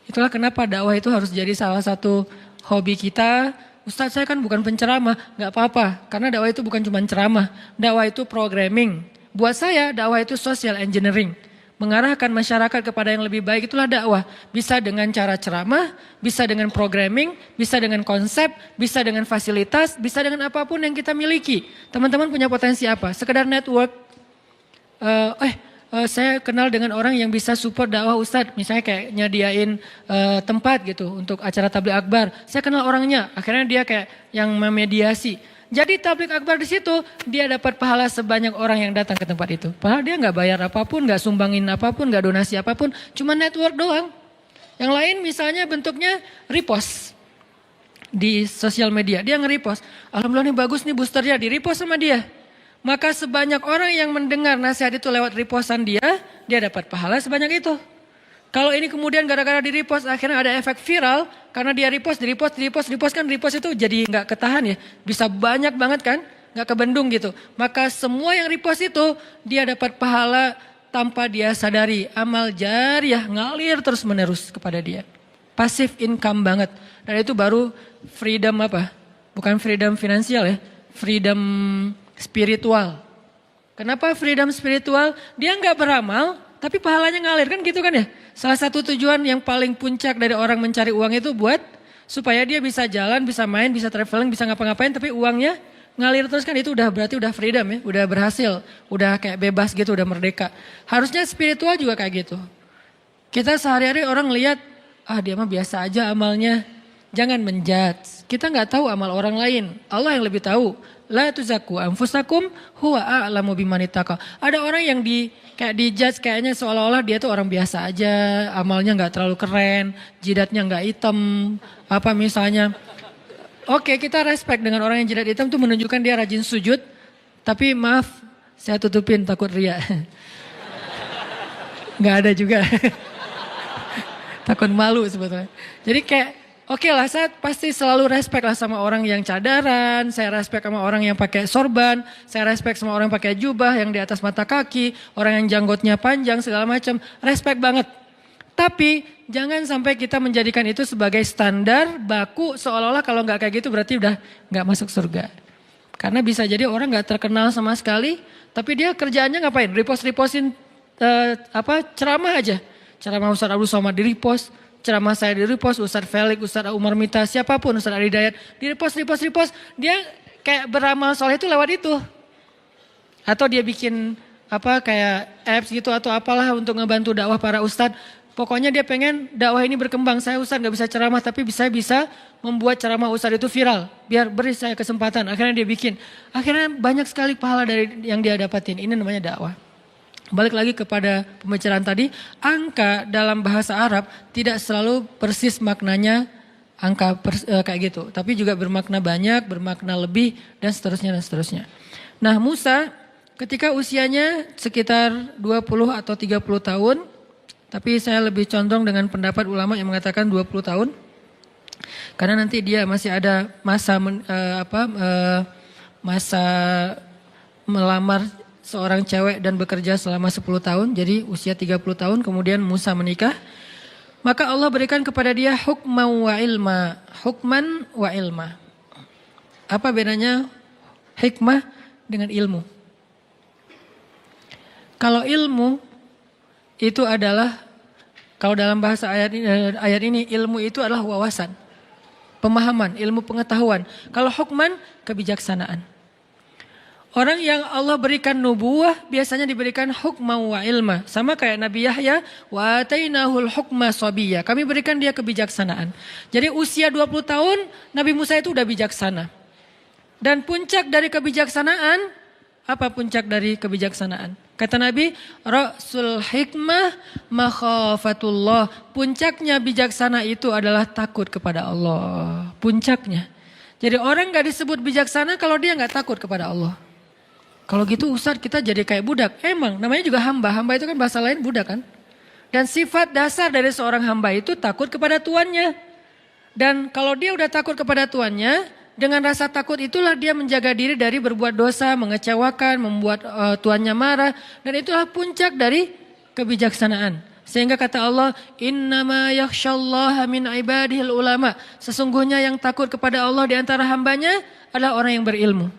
Itulah kenapa dakwah itu harus jadi salah satu hobi kita. Ustadz saya kan bukan penceramah, gak apa-apa. Karena dakwah itu bukan cuma ceramah, dakwah itu programming. Buat saya dakwah itu social engineering. Mengarahkan masyarakat kepada yang lebih baik, itulah dakwah. Bisa dengan cara ceramah, bisa dengan programming, bisa dengan konsep, bisa dengan fasilitas, bisa dengan apapun yang kita miliki. Teman-teman punya potensi apa? Sekedar network. Saya kenal dengan orang yang bisa support dakwah Ustadz. Misalnya kayak nyadiain tempat gitu untuk acara tabligh akbar. Saya kenal orangnya, akhirnya dia kayak yang memediasi. Jadi tabligh akbar di situ dia dapat pahala sebanyak orang yang datang ke tempat itu. Padahal dia nggak bayar apapun, nggak sumbangin apapun, nggak donasi apapun, cuma network doang. Yang lain misalnya bentuknya repost di sosial media, dia nge-repost. Alhamdulillah nih bagus nih boosternya, di-repost sama dia. Maka sebanyak orang yang mendengar nasihat itu lewat repostan dia dapat pahala sebanyak itu. Kalau ini kemudian gara-gara di-repost akhirnya ada efek viral, karena dia repost kan repost itu jadi nggak ketahan ya. Bisa banyak banget kan, nggak kebendung gitu. Maka semua yang repost itu dia dapat pahala tanpa dia sadari. Amal jariyah ngalir terus menerus kepada dia. Passive income banget. Dan itu baru freedom apa? Bukan freedom finansial ya, freedom spiritual. Kenapa freedom spiritual? Dia nggak beramal, tapi pahalanya ngalir kan gitu kan ya. Salah satu tujuan yang paling puncak dari orang mencari uang itu buat supaya dia bisa jalan, bisa main, bisa traveling, bisa ngapa-ngapain, tapi uangnya ngalir terus kan, itu udah berarti udah freedom ya, udah berhasil, udah kayak bebas gitu, udah merdeka. Harusnya spiritual juga kayak gitu. Kita sehari-hari orang lihat, dia mah biasa aja amalnya. Jangan menjudge. Kita nggak tahu amal orang lain. Allah yang lebih tahu. La tuzakku anfusakum huwa a'lamu bimanittaka. Ada orang yang kayak dijudge kayaknya seolah-olah dia tuh orang biasa aja, amalnya nggak terlalu keren, jidatnya nggak hitam, apa misalnya. Oke, kita respect dengan orang yang jidat hitam tuh menunjukkan dia rajin sujud. Tapi maaf, saya tutupin takut ria. Nggak ada juga. Takut malu sebetulnya. Jadi kayak oke lah, saya pasti selalu respect lah sama orang yang cadaran, saya respect sama orang yang pakai sorban, saya respect sama orang yang pakai jubah yang di atas mata kaki, orang yang janggutnya panjang segala macam, respect banget. Tapi jangan sampai kita menjadikan itu sebagai standar baku seolah-olah kalau nggak kayak gitu berarti udah nggak masuk surga. Karena bisa jadi orang nggak terkenal sama sekali, tapi dia kerjaannya ngapain? Repostin ceramah aja. Ceramah Ustadz Abdul Somad di repost. Ceramah saya di repost, Ustadz Felix, Ustadz Umar Mita, siapapun, Ustadz Ali Dayat, di repost. Dia kayak beramal soleh itu lewat itu. Atau dia bikin kayak apps gitu atau apalah untuk ngebantu dakwah para ustadz. Pokoknya dia pengen dakwah ini berkembang. Saya ustadz gak bisa ceramah tapi bisa membuat ceramah ustadz itu viral. Biar beri saya kesempatan. Akhirnya dia bikin. Akhirnya banyak sekali pahala dari yang dia dapatin. Ini namanya dakwah. Balik lagi kepada pembicaraan tadi, angka dalam bahasa Arab tidak selalu persis maknanya angka kayak gitu. Tapi juga bermakna banyak, bermakna lebih, dan seterusnya. Nah Musa ketika usianya sekitar 20 atau 30 tahun, tapi saya lebih condong dengan pendapat ulama yang mengatakan 20 tahun. Karena nanti dia masih ada masa melamar seorang cewek dan bekerja selama 10 tahun, jadi usia 30 tahun, kemudian Musa menikah. Maka Allah berikan kepada dia hukman wa ilma. Apa bedanya hikmah dengan ilmu? Kalau ilmu itu adalah, kalau dalam bahasa ayat ini ilmu itu adalah wawasan, pemahaman, ilmu pengetahuan. Kalau hukman, kebijaksanaan. Orang yang Allah berikan nubuwah biasanya diberikan hukma wa ilma. Sama kayak Nabi Yahya, wa atainahul hukma sabiyya. Kami berikan dia kebijaksanaan. Jadi usia 20 tahun Nabi Musa itu udah bijaksana. Dan puncak dari kebijaksanaan Apa puncak dari kebijaksanaan? Kata Nabi, Ra'sul hikmah makhafatullah. Puncaknya bijaksana itu adalah takut kepada Allah. Puncaknya. Jadi orang gak disebut bijaksana kalau dia gak takut kepada Allah. Kalau gitu Ustadz kita jadi kayak budak. Emang namanya juga hamba. Hamba itu kan bahasa lain budak kan. Dan sifat dasar dari seorang hamba itu takut kepada tuannya. Dan kalau dia udah takut kepada tuannya, dengan rasa takut itulah dia menjaga diri dari berbuat dosa, mengecewakan, membuat tuannya marah. Dan itulah puncak dari kebijaksanaan. Sehingga kata Allah, innama yakhsyallaha min ibadihil ulama. Sesungguhnya yang takut kepada Allah di antara hambanya adalah orang yang berilmu.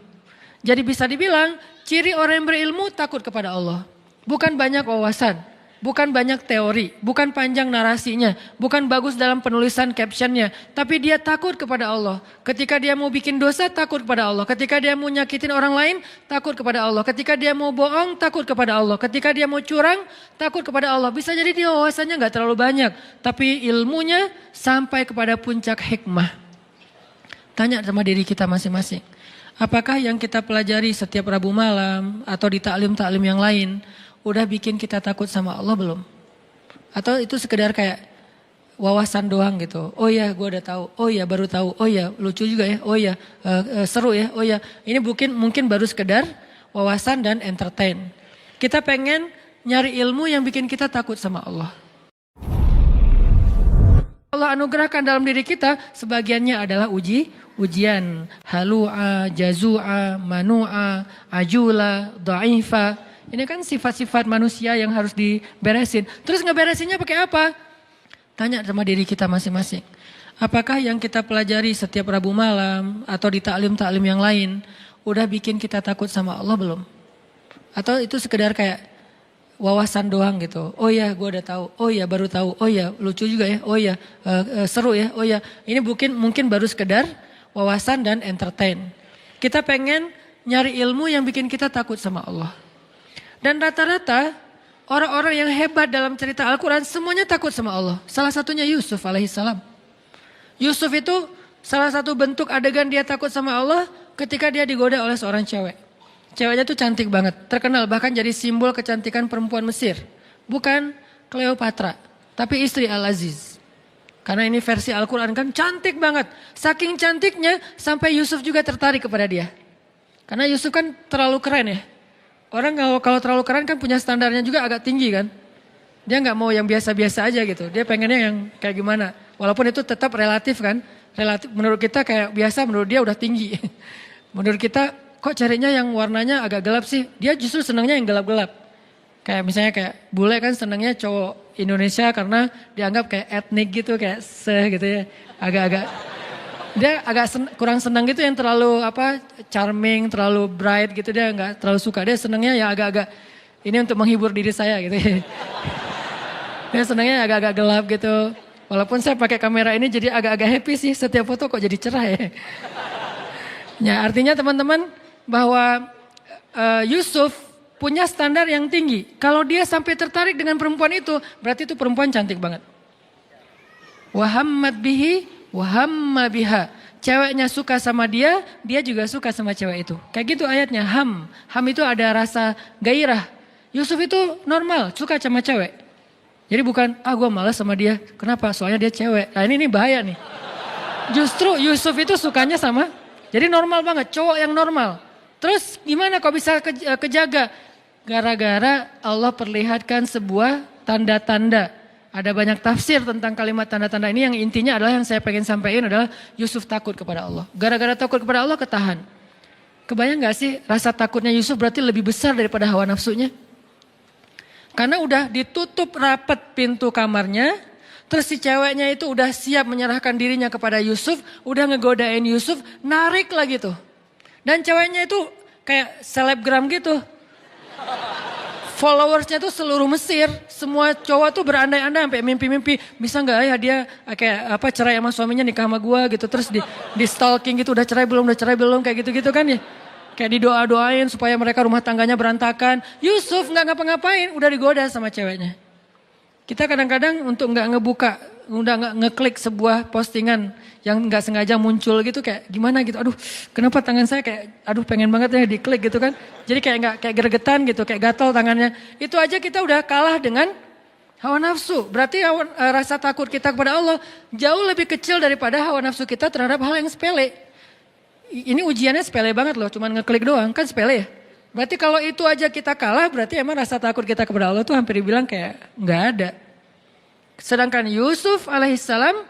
Jadi bisa dibilang, ciri orang yang berilmu takut kepada Allah. Bukan banyak wawasan, bukan banyak teori, bukan panjang narasinya, bukan bagus dalam penulisan captionnya. Tapi dia takut kepada Allah. Ketika dia mau bikin dosa, takut kepada Allah. Ketika dia mau nyakitin orang lain, takut kepada Allah. Ketika dia mau bohong, takut kepada Allah. Ketika dia mau curang, takut kepada Allah. Bisa jadi dia wawasannya gak terlalu banyak. Tapi ilmunya sampai kepada puncak hikmah. Tanya sama diri kita masing-masing. Apakah yang kita pelajari setiap Rabu malam atau di taklim-taklim yang lain udah bikin kita takut sama Allah belum? Atau itu sekedar kayak wawasan doang gitu. Oh ya gue udah tahu, oh ya baru tahu, oh ya lucu juga ya, oh ya seru ya, oh ya. Ini mungkin baru sekedar wawasan dan entertain. Kita pengen nyari ilmu yang bikin kita takut sama Allah. Allah anugerahkan dalam diri kita sebagiannya adalah ujian, halu'a, jazu'a, manu'a, ajula, dha'ifa. Ini kan sifat-sifat manusia yang harus diberesin. Terus ngeberesinnya pakai apa? Tanya sama diri kita masing-masing. Apakah yang kita pelajari setiap Rabu malam atau di taklim-taklim yang lain udah bikin kita takut sama Allah belum? Atau itu sekedar kayak wawasan doang gitu. Oh ya gue udah tahu, oh ya baru tahu, oh ya lucu juga ya, oh ya seru ya, oh ya. Ini mungkin baru sekedar wawasan dan entertain. Kita pengen nyari ilmu yang bikin kita takut sama Allah. Dan rata-rata orang-orang yang hebat dalam cerita Al-Quran semuanya takut sama Allah. Salah satunya Yusuf alaihissalam. Yusuf itu salah satu bentuk adegan dia takut sama Allah ketika dia digoda oleh seorang cewek. Ceweknya tuh cantik banget, terkenal bahkan jadi simbol kecantikan perempuan Mesir. Bukan Cleopatra, tapi istri Al-Aziz. Karena ini versi Al-Quran kan cantik banget. Saking cantiknya sampai Yusuf juga tertarik kepada dia. Karena Yusuf kan terlalu keren ya. Orang kalau terlalu keren kan punya standarnya juga agak tinggi kan. Dia gak mau yang biasa-biasa aja gitu. Dia pengennya yang kayak gimana. Walaupun itu tetap relatif kan. Relatif menurut kita kayak biasa, menurut dia udah tinggi. Menurut kita kok carinya yang warnanya agak gelap sih. Dia justru senangnya yang gelap-gelap. Kayak misalnya kayak bule kan senangnya cowok Indonesia karena dianggap kayak etnik gitu, kayak gitu ya. Agak-agak dia kurang senang gitu yang terlalu charming, terlalu bright gitu, dia nggak terlalu suka. Dia senangnya ya agak-agak ini untuk menghibur diri saya gitu ya. Dia senangnya agak-agak gelap gitu. Walaupun saya pakai kamera ini jadi agak-agak happy sih, setiap foto kok jadi cerah ya. Ya artinya teman-teman bahwa Yusuf punya standar yang tinggi. Kalau dia sampai tertarik dengan perempuan itu, berarti itu perempuan cantik banget. Wahammat bihi, wahamma biha. Ceweknya suka sama dia, dia juga suka sama cewek itu. Kayak gitu ayatnya, ham. Ham itu ada rasa gairah. Yusuf itu normal, suka sama cewek. Jadi bukan, gue malas sama dia. Kenapa? Soalnya dia cewek. Nah ini bahaya nih. Justru Yusuf itu sukanya sama, jadi normal banget, cowok yang normal. Terus gimana kok bisa kejaga? Gara-gara Allah perlihatkan sebuah tanda-tanda. Ada banyak tafsir tentang kalimat tanda-tanda ini, yang intinya adalah yang saya pengen sampaikan adalah Yusuf takut kepada Allah. Gara-gara takut kepada Allah ketahan. Kebayang gak sih rasa takutnya Yusuf berarti lebih besar daripada hawa nafsunya? Karena udah ditutup rapat pintu kamarnya, terus si ceweknya itu udah siap menyerahkan dirinya kepada Yusuf, udah ngegodain Yusuf, narik lagi tuh. Dan ceweknya itu kayak selebgram gitu. Followersnya tuh seluruh Mesir, semua cowok tuh berandai-andai sampai mimpi-mimpi, bisa nggak ya dia kayak cerai sama suaminya nikah sama gua gitu, terus di stalking gitu, udah cerai belum kayak gitu-gitu kan ya. Kayak didoa-doain supaya mereka rumah tangganya berantakan. Yusuf nggak ngapa-ngapain, udah digoda sama ceweknya. Kita kadang-kadang untuk nggak ngebuka udah nggak ngeklik sebuah postingan yang nggak sengaja muncul gitu kayak gimana gitu. Aduh, kenapa tangan saya kayak aduh pengen banget ya diklik gitu kan. Jadi kayak nggak kayak gregetan gitu, kayak gatal tangannya. Itu aja kita udah kalah dengan hawa nafsu. Berarti rasa takut kita kepada Allah jauh lebih kecil daripada hawa nafsu kita terhadap hal yang sepele. Ini ujiannya sepele banget loh, cuman ngeklik doang kan sepele ya. Berarti kalau itu aja kita kalah, berarti emang rasa takut kita kepada Allah tuh hampir dibilang kayak nggak ada. Sedangkan Yusuf alaihissalam,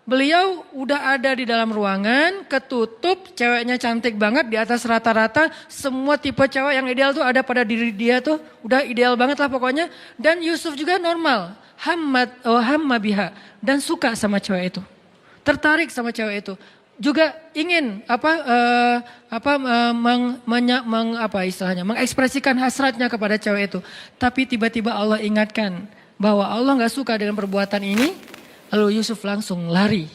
beliau udah ada di dalam ruangan, ketutup, ceweknya cantik banget di atas rata-rata, semua tipe cewek yang ideal tuh ada pada diri dia tuh, udah ideal banget lah pokoknya. Dan Yusuf juga normal, hamma biha, dan suka sama cewek itu, tertarik sama cewek itu. Juga ingin mengekspresikan hasratnya kepada cewek itu. Tapi tiba-tiba Allah ingatkan bahwa Allah nggak suka dengan perbuatan ini. Lalu Yusuf langsung lari,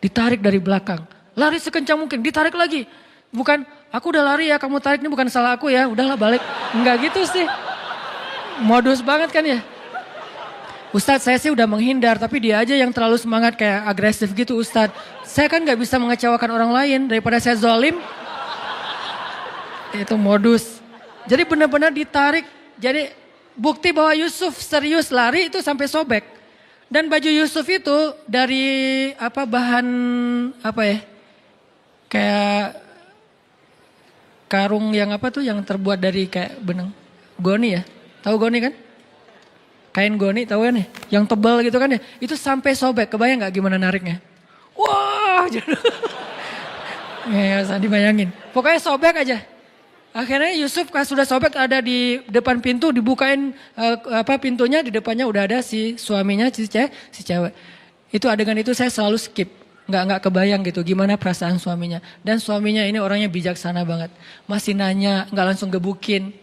ditarik dari belakang, lari sekencang mungkin, ditarik lagi. Bukan, aku udah lari ya, kamu tarik, ini bukan salah aku ya, udahlah balik. Enggak gitu sih, modus banget kan ya. Ustadz, saya sih udah menghindar, tapi dia aja yang terlalu semangat kayak agresif gitu Ustadz. Saya kan gak bisa mengecewakan orang lain daripada saya zolim. Itu modus. Jadi benar-benar ditarik. Jadi bukti bahwa Yusuf serius lari itu sampai sobek. Dan baju Yusuf itu dari bahan kayak karung yang yang terbuat dari kayak benang. Goni ya, tahu goni kan? Kain goni tahu kan ya, yang tebal gitu kan ya, itu sampai sobek, kebayang gak gimana nariknya? Wah, ya usah dibayangin. Pokoknya sobek aja. Akhirnya Yusuf pas sudah sobek ada di depan pintu, dibukain pintunya, di depannya udah ada si suaminya, si cewek. Itu adegan itu saya selalu skip, nggak kebayang gitu gimana perasaan suaminya. Dan suaminya ini orangnya bijaksana banget, masih nanya, nggak langsung gebukin.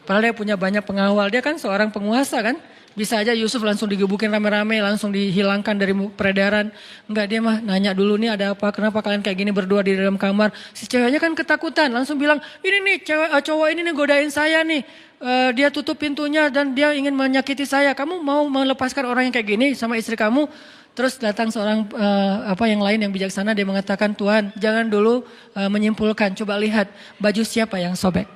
Padahal dia punya banyak pengawal, dia kan seorang penguasa kan. Bisa aja Yusuf langsung digebukin rame-rame, langsung dihilangkan dari peredaran. Enggak, dia mah nanya dulu nih ada apa, kenapa kalian kayak gini berdua di dalam kamar. Si ceweknya kan ketakutan, langsung bilang, ini nih cowok ini nih godain saya nih. Dia tutup pintunya dan dia ingin menyakiti saya. Kamu mau melepaskan orang yang kayak gini sama istri kamu? Terus datang seorang yang lain yang bijaksana, dia mengatakan, Tuhan jangan dulu menyimpulkan, coba lihat baju siapa yang sobek.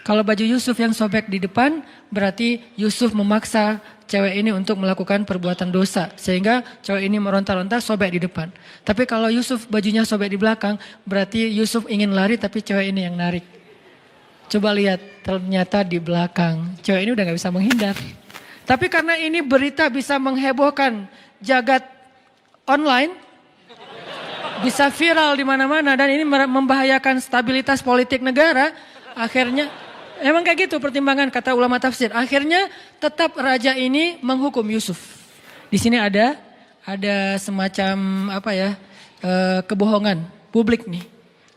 Kalau baju Yusuf yang sobek di depan, berarti Yusuf memaksa cewek ini untuk melakukan perbuatan dosa. Sehingga cewek ini meronta-ronta sobek di depan. Tapi kalau Yusuf bajunya sobek di belakang, berarti Yusuf ingin lari tapi cewek ini yang narik. Coba lihat, ternyata di belakang. Cewek ini udah gak bisa menghindar. Tapi karena ini berita bisa menghebohkan jagat online, bisa viral di mana-mana dan ini membahayakan stabilitas politik negara, akhirnya emang kayak gitu pertimbangan kata ulama tafsir. Akhirnya tetap raja ini menghukum Yusuf. Di sini ada semacam kebohongan publik nih.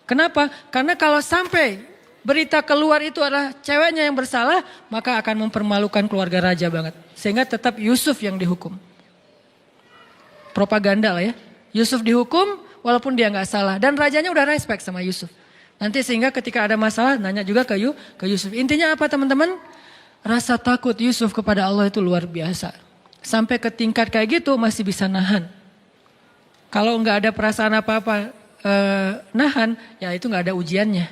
Kenapa? Karena kalau sampai berita keluar itu adalah ceweknya yang bersalah, maka akan mempermalukan keluarga raja banget. Sehingga tetap Yusuf yang dihukum. Propaganda lah ya. Yusuf dihukum walaupun dia nggak salah dan rajanya udah respect sama Yusuf. Nanti sehingga ketika ada masalah nanya juga ke Yusuf. Intinya apa teman-teman? Rasa takut Yusuf kepada Allah itu luar biasa. Sampai ke tingkat kayak gitu masih bisa nahan. Kalau nggak ada perasaan apa-apa nahan, ya itu nggak ada ujiannya.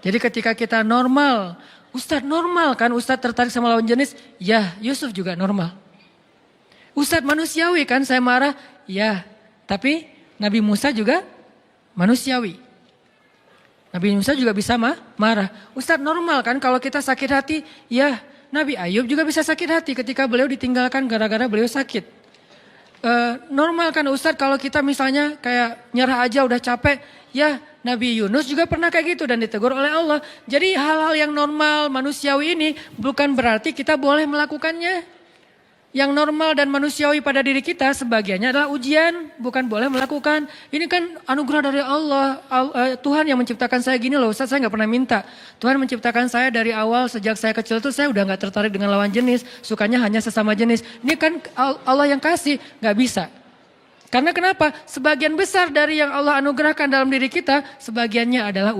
Jadi ketika kita normal, Ustadz normal kan, Ustadz tertarik sama lawan jenis, ya Yusuf juga normal. Ustadz manusiawi kan, saya marah, ya tapi Nabi Musa juga manusiawi. Nabi Musa juga bisa marah. Ustadz normal kan kalau kita sakit hati, ya Nabi Ayub juga bisa sakit hati ketika beliau ditinggalkan gara-gara beliau sakit. Normal kan Ustadz kalau kita misalnya kayak nyerah aja udah capek, ya Nabi Yunus juga pernah kayak gitu dan ditegur oleh Allah. Jadi hal-hal yang normal manusiawi ini bukan berarti kita boleh melakukannya. Yang normal dan manusiawi pada diri kita sebagiannya adalah ujian, bukan boleh melakukan. Ini kan anugerah dari Allah. Tuhan yang menciptakan saya gini loh, Ustaz, saya gak pernah minta. Tuhan menciptakan saya dari awal, sejak saya kecil tuh saya udah gak tertarik dengan lawan jenis, sukanya hanya sesama jenis. Ini kan Allah yang kasih, gak bisa. Karena kenapa? Sebagian besar dari yang Allah anugerahkan dalam diri kita, sebagiannya adalah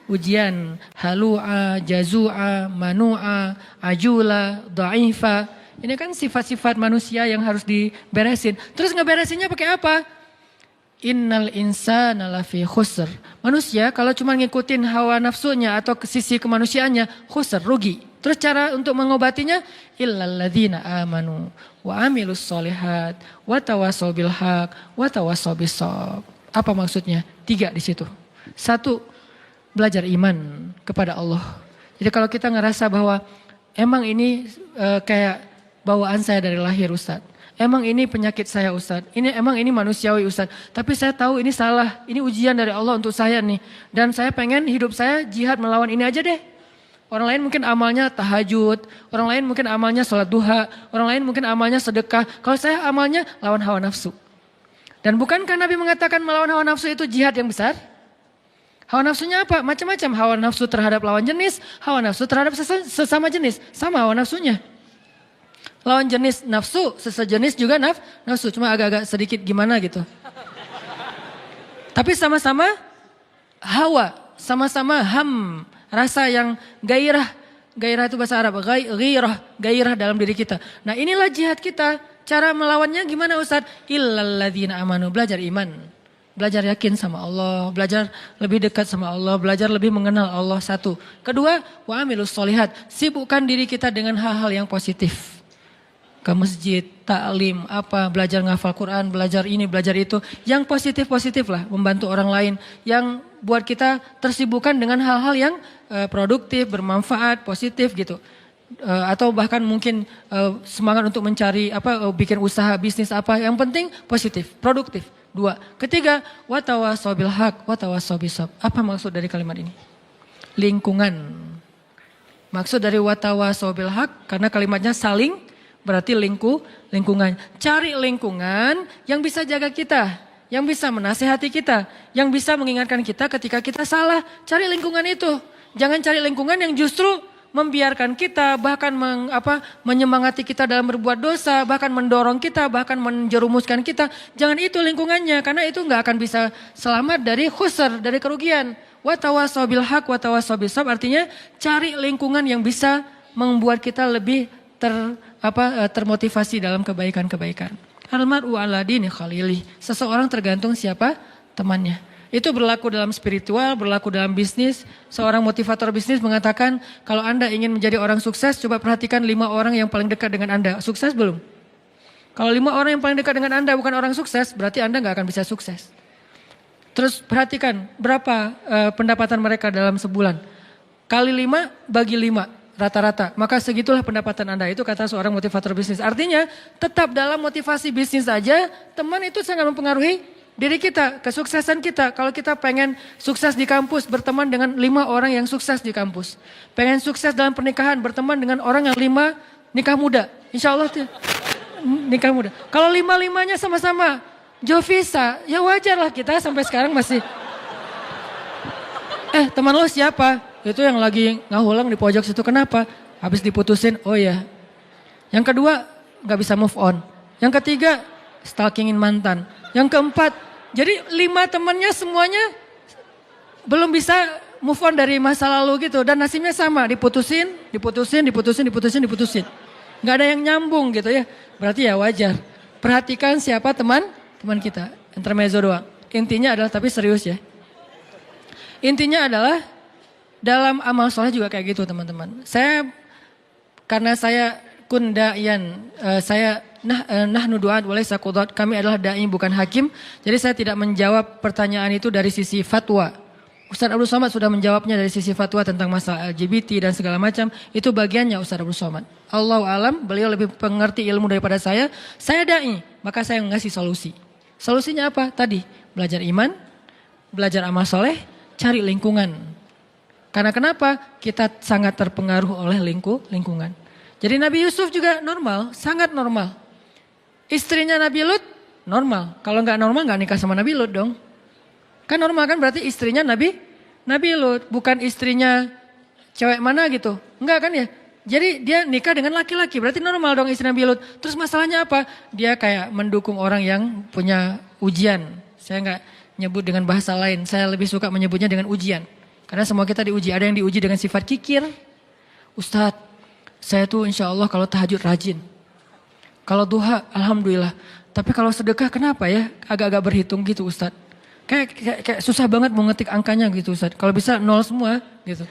ujian. Halu'a, jazu'a, manu'a, ajula, da'ifa. Ini kan sifat-sifat manusia yang harus diberesin. Terus ngeberesinnya pakai apa? Innal insana lafi khusr. Manusia kalau cuma ngikutin hawa nafsunya atau ke sisi kemanusiaannya, khusr, rugi. Terus cara untuk mengobatinya, illalladzina amanu wa amilus solihat wa tawassaw bil haq wa tawassaw bis sabr. Apa maksudnya? 3 di situ. 1, belajar iman kepada Allah. Jadi kalau kita ngerasa bahwa emang ini kayak bawaan saya dari lahir, Ustadz. Emang ini penyakit saya, Ustadz. Emang ini manusiawi, Ustadz. Tapi saya tahu ini salah. Ini ujian dari Allah untuk saya nih. Dan saya pengen hidup saya jihad melawan ini aja deh. Orang lain mungkin amalnya tahajud. Orang lain mungkin amalnya sholat duha. Orang lain mungkin amalnya sedekah. Kalau saya amalnya lawan hawa nafsu. Dan bukankah Nabi mengatakan melawan hawa nafsu itu jihad yang besar? Hawa nafsunya apa? Macam-macam. Hawa nafsu terhadap lawan jenis. Hawa nafsu terhadap sesama jenis. Sama hawa nafsunya. Lawan jenis nafsu, sesejenis juga nafsu. Cuma agak-agak sedikit gimana gitu. Tapi sama-sama hawa. Sama-sama rasa yang gairah. Gairah itu bahasa Arab. Gairah dalam diri kita. Nah inilah jihad kita. Cara melawannya gimana Ustadz? Illalladzina amanu. Belajar iman. Belajar yakin sama Allah. Belajar lebih dekat sama Allah. Belajar lebih mengenal Allah. 1. Kedua, wa amilus solihat. Sibukkan diri kita dengan hal-hal yang positif. Ke masjid, taklim, belajar ngafal Quran, belajar ini, belajar itu. Yang positif-positif lah, membantu orang lain. Yang buat kita tersibukkan dengan hal-hal yang produktif, bermanfaat, positif gitu. Atau bahkan mungkin semangat untuk mencari bikin usaha, bisnis yang penting positif, produktif. 2. Ketiga, watawassaw bil haq, watawassaw bis sabr. Apa maksud dari kalimat ini? Lingkungan. Maksud dari watawassaw bil haq, karena kalimatnya saling, berarti lingkungan. Cari lingkungan yang bisa jaga kita, yang bisa menasehati kita, yang bisa mengingatkan kita ketika kita salah. Cari lingkungan itu. Jangan cari lingkungan yang justru membiarkan kita, bahkan menyemangati kita dalam berbuat dosa, bahkan mendorong kita, bahkan menjerumuskan kita. Jangan itu lingkungannya, karena itu nggak akan bisa selamat dari khusr, dari kerugian. Wa tawassaw bil haq wa tawassaw bis sabr, artinya cari lingkungan yang bisa membuat kita lebih termotivasi dalam kebaikan-kebaikan. Al-mar'u ala dini khalilih. Seseorang tergantung siapa temannya. Itu berlaku dalam spiritual, berlaku dalam bisnis. Seorang motivator bisnis mengatakan, kalau Anda ingin menjadi orang sukses, coba perhatikan 5 orang yang paling dekat dengan Anda. Sukses belum? Kalau 5 orang yang paling dekat dengan Anda bukan orang sukses, berarti Anda nggak akan bisa sukses. Terus perhatikan berapa pendapatan mereka dalam sebulan. Kali 5 bagi 5. Rata-rata, maka segitulah pendapatan Anda, itu kata seorang motivator bisnis. Artinya tetap dalam motivasi bisnis saja, teman itu sangat mempengaruhi diri kita, kesuksesan kita. Kalau kita pengen sukses di kampus, berteman dengan 5 orang yang sukses di kampus. Pengen sukses dalam pernikahan, berteman dengan orang yang 5 nikah muda. Insya Allah nikah muda. Kalau 5-5-nya sama-sama Jovisa, ya wajar lah kita sampai sekarang masih. Teman lo siapa? Itu yang lagi ngahulang di pojok situ. Kenapa? Habis diputusin, oh ya. Yang kedua, gak bisa move on. Yang ketiga, stalkingin mantan. Yang keempat, jadi 5 temannya semuanya belum bisa move on dari masa lalu gitu. Dan nasibnya sama, diputusin. Gak ada yang nyambung gitu ya. Berarti ya wajar. Perhatikan siapa teman kita. Intermezzo doang. Intinya adalah, tapi serius ya. Intinya adalah, dalam amal soleh juga kayak gitu teman-teman. Karena saya kundayan, saya nahnu du'at walaysa qudat, kami adalah da'i bukan hakim. Jadi saya tidak menjawab pertanyaan itu dari sisi fatwa. Ustaz Abdul Somad sudah menjawabnya dari sisi fatwa tentang masalah LGBT dan segala macam. Itu bagiannya Ustaz Abdul Somad. Allahu alam, beliau lebih pengerti ilmu daripada saya. Saya da'i, maka saya ngasih solusi. Solusinya apa? Tadi, belajar iman, belajar amal soleh, cari lingkungan. Karena kenapa? Kita sangat terpengaruh oleh lingkungan. Jadi Nabi Yusuf juga normal, sangat normal. Istrinya Nabi Lut normal. Kalau nggak normal nggak nikah sama Nabi Lut dong. Kan normal kan, berarti istrinya Nabi Lut, bukan istrinya cewek mana gitu. Enggak kan ya? Jadi dia nikah dengan laki-laki, berarti normal dong istri Nabi Lut. Terus masalahnya apa? Dia kayak mendukung orang yang punya ujian. Saya nggak nyebut dengan bahasa lain, saya lebih suka menyebutnya dengan ujian. Karena semua kita diuji, ada yang diuji dengan sifat kikir. Ustadz, saya tuh insya Allah kalau tahajud rajin. Kalau duha, alhamdulillah. Tapi kalau sedekah kenapa ya? Agak-agak berhitung gitu Ustadz. Kayak susah banget mau ngetik angkanya gitu Ustadz. Kalau bisa nol semua gitu.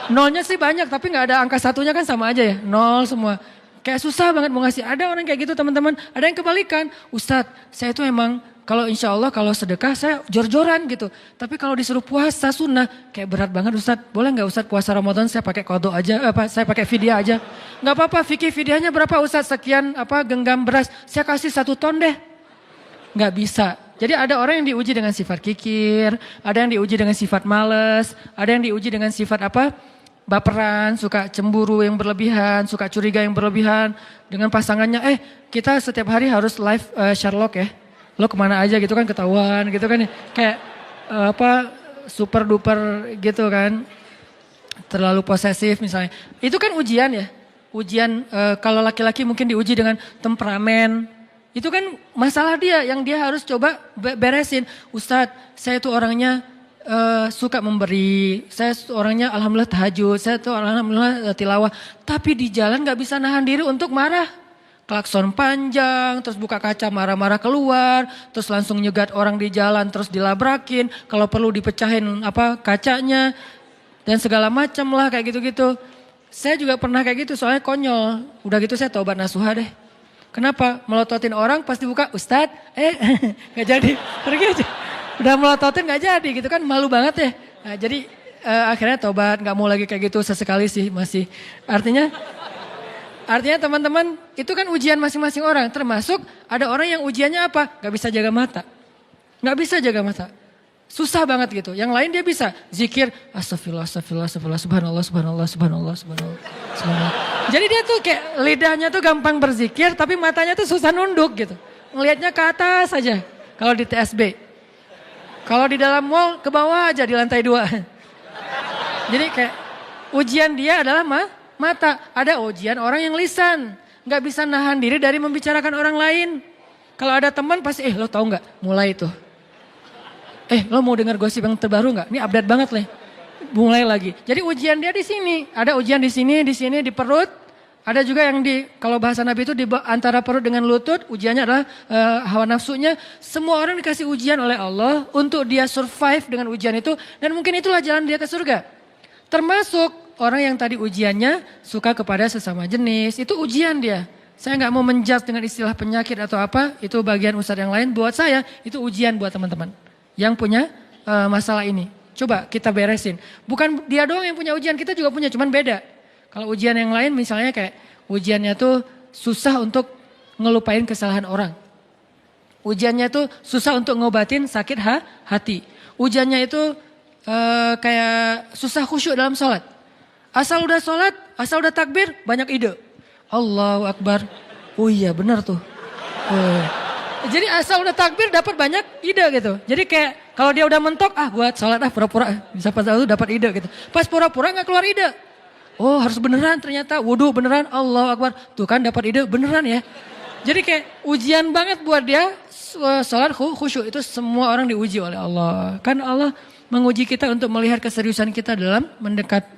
Nolnya sih banyak tapi nggak ada angka satunya kan sama aja ya. Nol semua. Kayak susah banget mau ngasih. Ada orang kayak gitu teman-teman. Ada yang kebalikan. Ustadz saya itu emang kalau insya Allah kalau sedekah saya jor-joran gitu. Tapi kalau disuruh puasa sunnah kayak berat banget Ustadz. Boleh nggak Ustadz puasa Ramadan saya pakai kodok aja. Saya pakai fidyah aja. Nggak apa-apa fikih fidyahnya berapa Ustadz. Sekian genggam beras. Saya kasih 1 ton deh. Nggak bisa. Jadi ada orang yang diuji dengan sifat kikir. Ada yang diuji dengan sifat males. Ada yang diuji dengan sifat baperan, suka cemburu yang berlebihan, suka curiga yang berlebihan dengan pasangannya. Kita setiap hari harus live Sherlock ya. Lo kemana aja gitu kan ketahuan gitu kan. Kayak super duper gitu kan. Terlalu posesif misalnya. Itu kan ujian ya. Ujian kalau laki-laki mungkin diuji dengan temperamen. Itu kan masalah dia yang dia harus coba beresin. Ustadz saya tuh orangnya suka memberi, saya orangnya alhamdulillah tahajud, saya tuh alhamdulillah tilawah. Tapi di jalan gak bisa nahan diri untuk marah. Klakson panjang, terus buka kaca marah-marah keluar, terus langsung nyegat orang di jalan, terus dilabrakin. Kalau perlu dipecahin kacanya dan segala macam lah kayak gitu-gitu. Saya juga pernah kayak gitu soalnya konyol. Udah gitu saya taubat nasuha deh. Kenapa? Melototin orang pas dibuka, Ustadz, gak jadi, pergi aja. Udah melototin gak jadi gitu kan malu banget ya. Nah, jadi akhirnya tobat gak mau lagi kayak gitu sesekali sih masih. Artinya teman-teman itu kan ujian masing-masing orang. Termasuk ada orang yang ujiannya apa? Gak bisa jaga mata. Gak bisa jaga mata. Susah banget gitu. Yang lain dia bisa zikir. Astagfirullah, astagfirullah, astagfirullah, subhanallah, subhanallah, subhanallah, subhanallah, subhanallah. Jadi dia tuh kayak lidahnya tuh gampang berzikir tapi matanya tuh susah nunduk gitu. Ngelihatnya ke atas aja kalau di TSB. Kalau di dalam mall ke bawah aja di lantai 2. Jadi kayak ujian dia adalah mata. Ada ujian orang yang lisan. Gak bisa nahan diri dari membicarakan orang lain. Kalau ada teman pasti lo tahu gak mulai tuh. Lo mau dengar gosip yang terbaru gak? Ini update banget nih. Mulai lagi. Jadi ujian dia di sini. Ada ujian di sini, di perut. Ada juga yang kalau bahasa Nabi itu di antara perut dengan lutut, ujiannya adalah hawa nafsunya. Semua orang dikasih ujian oleh Allah untuk dia survive dengan ujian itu. Dan mungkin itulah jalan dia ke surga. Termasuk orang yang tadi ujiannya suka kepada sesama jenis, itu ujian dia. Saya gak mau menjudge dengan istilah penyakit atau apa, itu bagian ustadz yang lain. Buat saya itu ujian buat teman-teman yang punya masalah ini. Coba kita beresin. Bukan dia doang yang punya ujian, kita juga punya, cuman beda. Kalau ujian yang lain misalnya kayak ujiannya tuh susah untuk ngelupain kesalahan orang. Ujiannya tuh susah untuk ngobatin sakit hati. Ujiannya itu kayak susah khusyuk dalam sholat. Asal udah sholat, asal udah takbir banyak ide. Allahu Akbar. Oh iya benar tuh. Jadi asal udah takbir dapat banyak ide gitu. Jadi kayak kalau dia udah mentok, buat sholat pura-pura. Bisa pas itu dapat ide gitu. Pas pura-pura gak keluar ide. Oh harus beneran ternyata, wudhu beneran, Allahu Akbar. Tuh kan dapat ide beneran ya. Jadi kayak ujian banget buat dia sholat khusyuk. Itu semua orang diuji oleh Allah. Kan Allah menguji kita untuk melihat keseriusan kita dalam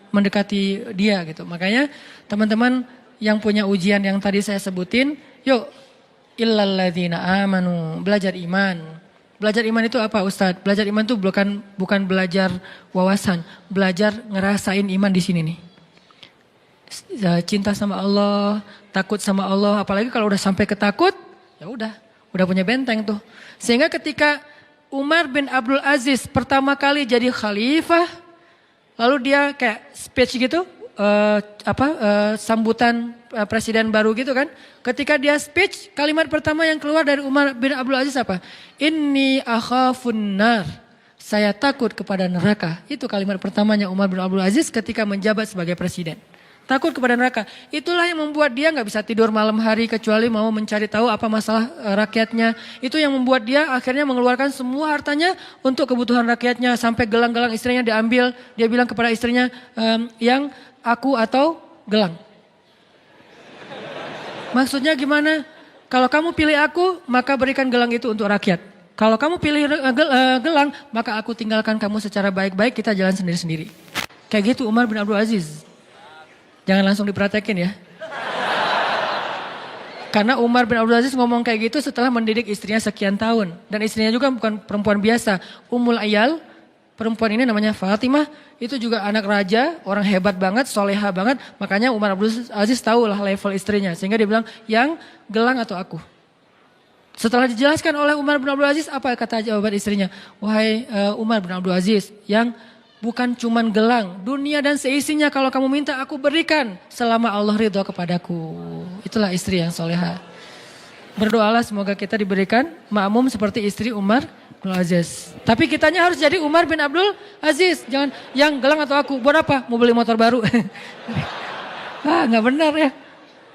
mendekati dia gitu. Makanya teman-teman yang punya ujian yang tadi saya sebutin, yuk illalladzina amanu, belajar iman. Belajar iman itu apa Ustadz? Belajar iman itu bukan belajar wawasan, belajar ngerasain iman di sini nih. Cinta sama Allah, takut sama Allah, apalagi kalau udah sampai ketakut, ya udah punya benteng tuh. Sehingga ketika Umar bin Abdul Aziz pertama kali jadi khalifah, lalu dia kayak speech gitu, sambutan presiden baru gitu kan. Ketika dia speech, kalimat pertama yang keluar dari Umar bin Abdul Aziz apa? Inni akhafun nar. Saya takut kepada neraka. Itu kalimat pertamanya Umar bin Abdul Aziz ketika menjabat sebagai presiden. Takut kepada neraka. Itulah yang membuat dia gak bisa tidur malam hari kecuali mau mencari tahu apa masalah rakyatnya. Itu yang membuat dia akhirnya mengeluarkan semua hartanya untuk kebutuhan rakyatnya. Sampai gelang-gelang istrinya diambil. Dia bilang kepada istrinya, yang aku atau gelang. Maksudnya gimana? Kalau kamu pilih aku, maka berikan gelang itu untuk rakyat. Kalau kamu pilih gelang, maka aku tinggalkan kamu secara baik-baik, kita jalan sendiri-sendiri. Kayak gitu Umar bin Abdul Aziz. Jangan langsung dipraktekin ya. Karena Umar bin Abdul Aziz ngomong kayak gitu setelah mendidik istrinya sekian tahun. Dan istrinya juga bukan perempuan biasa. Ummul Ayal, perempuan ini namanya Fatimah. Itu juga anak raja, orang hebat banget, soleha banget. Makanya Umar bin Abdul Aziz tahu lah level istrinya. Sehingga dia bilang, yang gelang atau aku? Setelah dijelaskan oleh Umar bin Abdul Aziz, apa kata jawaban istrinya? Wahai Umar bin Abdul Aziz, yang bukan cuman gelang, dunia dan seisinya kalau kamu minta aku berikan selama Allah ridho kepadaku. Itulah istri yang soleha. Berdoalah semoga kita diberikan makmum seperti istri Umar bin Aziz. Tapi kitanya harus jadi Umar bin Abdul Aziz. Jangan yang gelang atau aku. Buat apa? Mau beli motor baru. Nggak benar ya.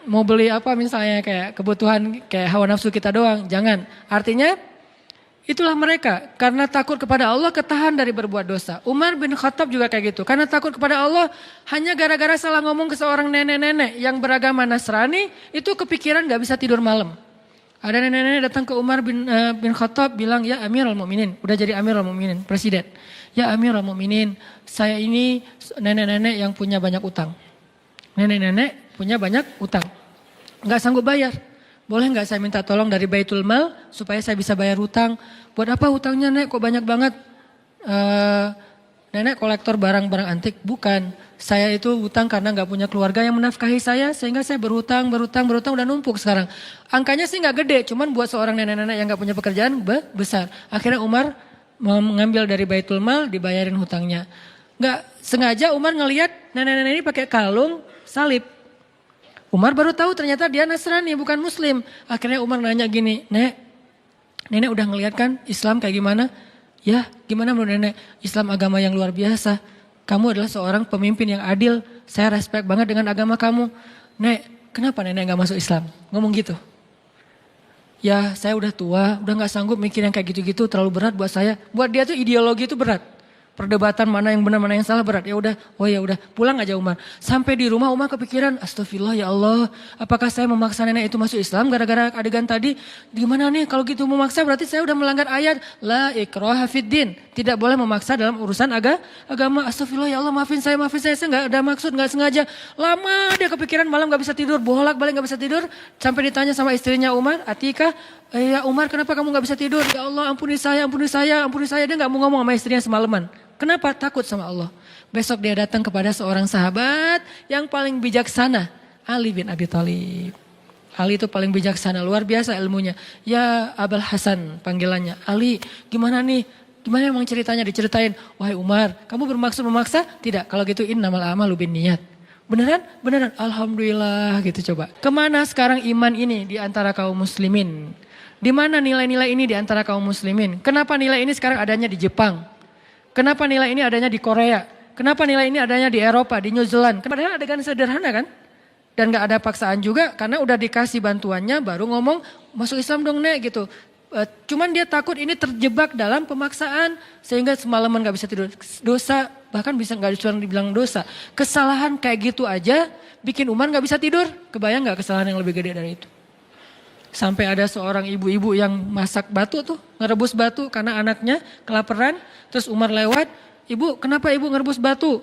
Mau beli apa misalnya kayak kebutuhan kayak hawa nafsu kita doang. Jangan. Artinya itulah mereka, karena takut kepada Allah ketahan dari berbuat dosa. Umar bin Khattab juga kayak gitu, karena takut kepada Allah hanya gara-gara salah ngomong ke seorang nenek-nenek yang beragama Nasrani, itu kepikiran gak bisa tidur malam. Ada nenek-nenek datang ke Umar bin Khattab bilang, ya Amirul Mukminin, udah jadi Amirul Mukminin, presiden. Ya Amirul Mukminin, saya ini nenek-nenek yang punya banyak utang. Nenek-nenek punya banyak utang, gak sanggup bayar. Boleh nggak saya minta tolong dari Baitul Mal supaya saya bisa bayar hutang? Buat apa hutangnya nek? Kok banyak banget? Nenek kolektor barang-barang antik? Bukan. Saya itu hutang karena nggak punya keluarga yang menafkahi saya sehingga saya berhutang udah numpuk sekarang. Angkanya sih nggak gede, cuman buat seorang nenek-nenek yang nggak punya pekerjaan besar. Akhirnya Umar mengambil dari Baitul Mal dibayarin hutangnya. Nggak sengaja Umar ngelihat nenek-nenek ini pakai kalung salib. Umar baru tahu ternyata dia Nasrani bukan Muslim. Akhirnya Umar nanya gini, nenek udah ngeliat kan Islam kayak gimana? Ya gimana menurut nenek? Islam agama yang luar biasa. Kamu adalah seorang pemimpin yang adil. Saya respect banget dengan agama kamu. Nek, kenapa nenek gak masuk Islam? Ngomong gitu. Ya saya udah tua, udah gak sanggup mikir yang kayak gitu-gitu, terlalu berat buat saya. Buat dia tuh ideologi itu berat. Perdebatan mana yang benar mana yang salah berat. Ya udah, pulang aja Umar. Sampai di rumah Umar kepikiran, astagfirullah ya Allah, apakah saya memaksa nenek itu masuk Islam gara-gara adegan tadi? Gimana nih kalau gitu memaksa berarti saya udah melanggar ayat la ikraha fiddin. Tidak boleh memaksa dalam urusan agama. Astagfirullah ya Allah, maafin saya nggak ada maksud, nggak sengaja. Lama dia kepikiran, malam nggak bisa tidur, bolak-balik nggak bisa tidur. Sampai ditanya sama istrinya Umar, Atika, ya Umar kenapa kamu nggak bisa tidur? Ya Allah ampuni saya. Dia nggak mau ngomong sama istrinya semalaman. Kenapa? Takut sama Allah. Besok dia datang kepada seorang sahabat yang paling bijaksana. Ali bin Abi Thalib. Ali itu paling bijaksana, luar biasa ilmunya. Ya Abul Hasan panggilannya. Ali gimana nih? Gimana emang ceritanya? Diceritain. Wahai Umar, kamu bermaksud memaksa? Tidak, kalau gitu innamal a'malu binniyat. Beneran? Beneran. Alhamdulillah gitu coba. Kemana sekarang iman ini di antara kaum muslimin? Di mana nilai-nilai ini di antara kaum muslimin? Kenapa nilai ini sekarang adanya di Jepang? Kenapa nilai ini adanya di Korea? Kenapa nilai ini adanya di Eropa, di New Zealand? Padahal adegan sederhana kan? Dan gak ada paksaan juga karena udah dikasih bantuannya baru ngomong masuk Islam dong nek gitu. Cuman dia takut ini terjebak dalam pemaksaan sehingga semalaman gak bisa tidur. Dosa, bahkan bisa gak dibilang dosa. Kesalahan kayak gitu aja bikin Umar gak bisa tidur. Kebayang gak kesalahan yang lebih gede dari itu? Sampai ada seorang ibu-ibu yang masak batu tuh, ngerebus batu karena anaknya kelaparan. Terus Umar lewat, ibu kenapa ibu ngerebus batu?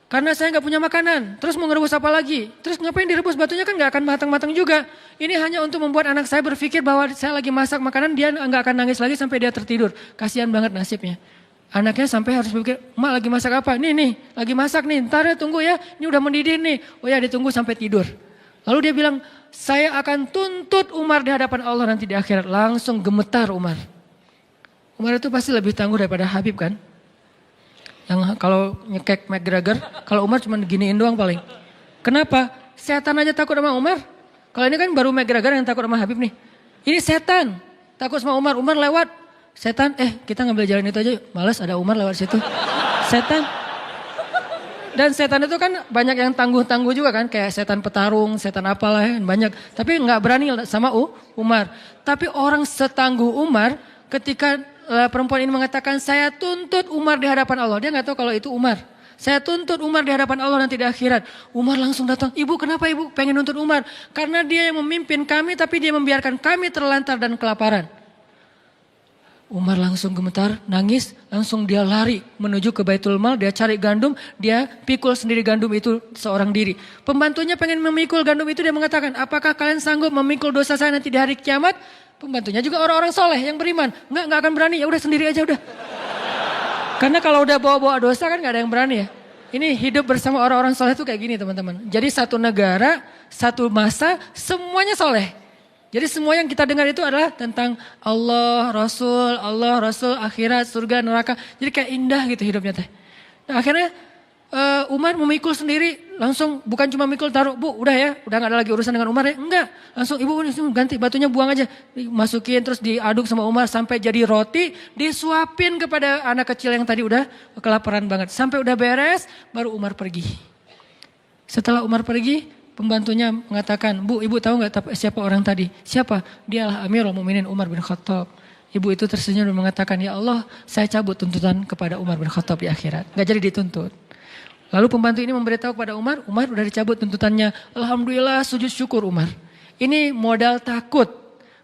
Karena saya gak punya makanan, terus mau ngerebus apa lagi? Terus ngapain direbus batunya kan gak akan matang-matang juga. Ini hanya untuk membuat anak saya berpikir bahwa saya lagi masak makanan, dia gak akan nangis lagi sampai dia tertidur. Kasihan banget nasibnya. Anaknya sampai harus berpikir, mak lagi masak apa? Nih, lagi masak nih, ntar ya tunggu ya, ini udah mendidih nih. Oh ya ditunggu sampai tidur. Lalu dia bilang, saya akan tuntut Umar di hadapan Allah nanti di akhirat. Langsung gemetar Umar. Umar itu pasti lebih tangguh daripada Habib kan? Yang kalau nyekek McGregor, kalau Umar cuma giniin doang paling. Kenapa? Setan aja takut sama Umar. Kalau ini kan baru McGregor yang takut sama Habib nih. Ini setan, takut sama Umar. Umar lewat, setan, kita ngambil jalan itu aja. Males ada Umar lewat situ. Setan. Dan setan itu kan banyak yang tangguh-tangguh juga kan. Kayak setan petarung, setan apalah ya, banyak. Tapi gak berani sama Umar. Tapi orang setangguh Umar ketika perempuan ini mengatakan saya tuntut Umar di hadapan Allah. Dia gak tahu kalau itu Umar. Saya tuntut Umar di hadapan Allah nanti di akhirat. Umar langsung datang. Ibu kenapa ibu pengen nuntut Umar? Karena dia yang memimpin kami tapi dia membiarkan kami terlantar dan kelaparan. Umar langsung gemetar, nangis, langsung dia lari menuju ke Baitul Mal, dia cari gandum, dia pikul sendiri gandum itu seorang diri. Pembantunya pengen memikul gandum itu, dia mengatakan, apakah kalian sanggup memikul dosa saya nanti di hari kiamat? Pembantunya juga orang-orang soleh yang beriman. Enggak akan berani, ya udah sendiri aja udah. Karena kalau udah bawa-bawa dosa kan gak ada yang berani ya. Ini hidup bersama orang-orang soleh itu kayak gini teman-teman. Jadi satu negara, satu masa, semuanya soleh. Jadi semua yang kita dengar itu adalah tentang Allah, Rasul, akhirat, surga, neraka. Jadi kayak indah gitu hidupnya teh. Nah akhirnya Umar memikul sendiri, langsung bukan cuma mikul taruh, bu udah ya, udah gak ada lagi urusan dengan Umar ya. Enggak, langsung ibu ganti batunya buang aja. Masukin terus diaduk sama Umar sampai jadi roti, disuapin kepada anak kecil yang tadi udah kelaparan banget. Sampai udah beres, baru Umar pergi. Setelah Umar pergi, pembantunya mengatakan, bu ibu tahu gak siapa orang tadi? Siapa? Dialah Amirul Mukminin Umar bin Khattab. Ibu itu tersenyum dan mengatakan, ya Allah saya cabut tuntutan kepada Umar bin Khattab di akhirat. Gak jadi dituntut. Lalu pembantu ini memberitahu kepada Umar, Umar udah dicabut tuntutannya. Alhamdulillah sujud syukur Umar. Ini modal takut.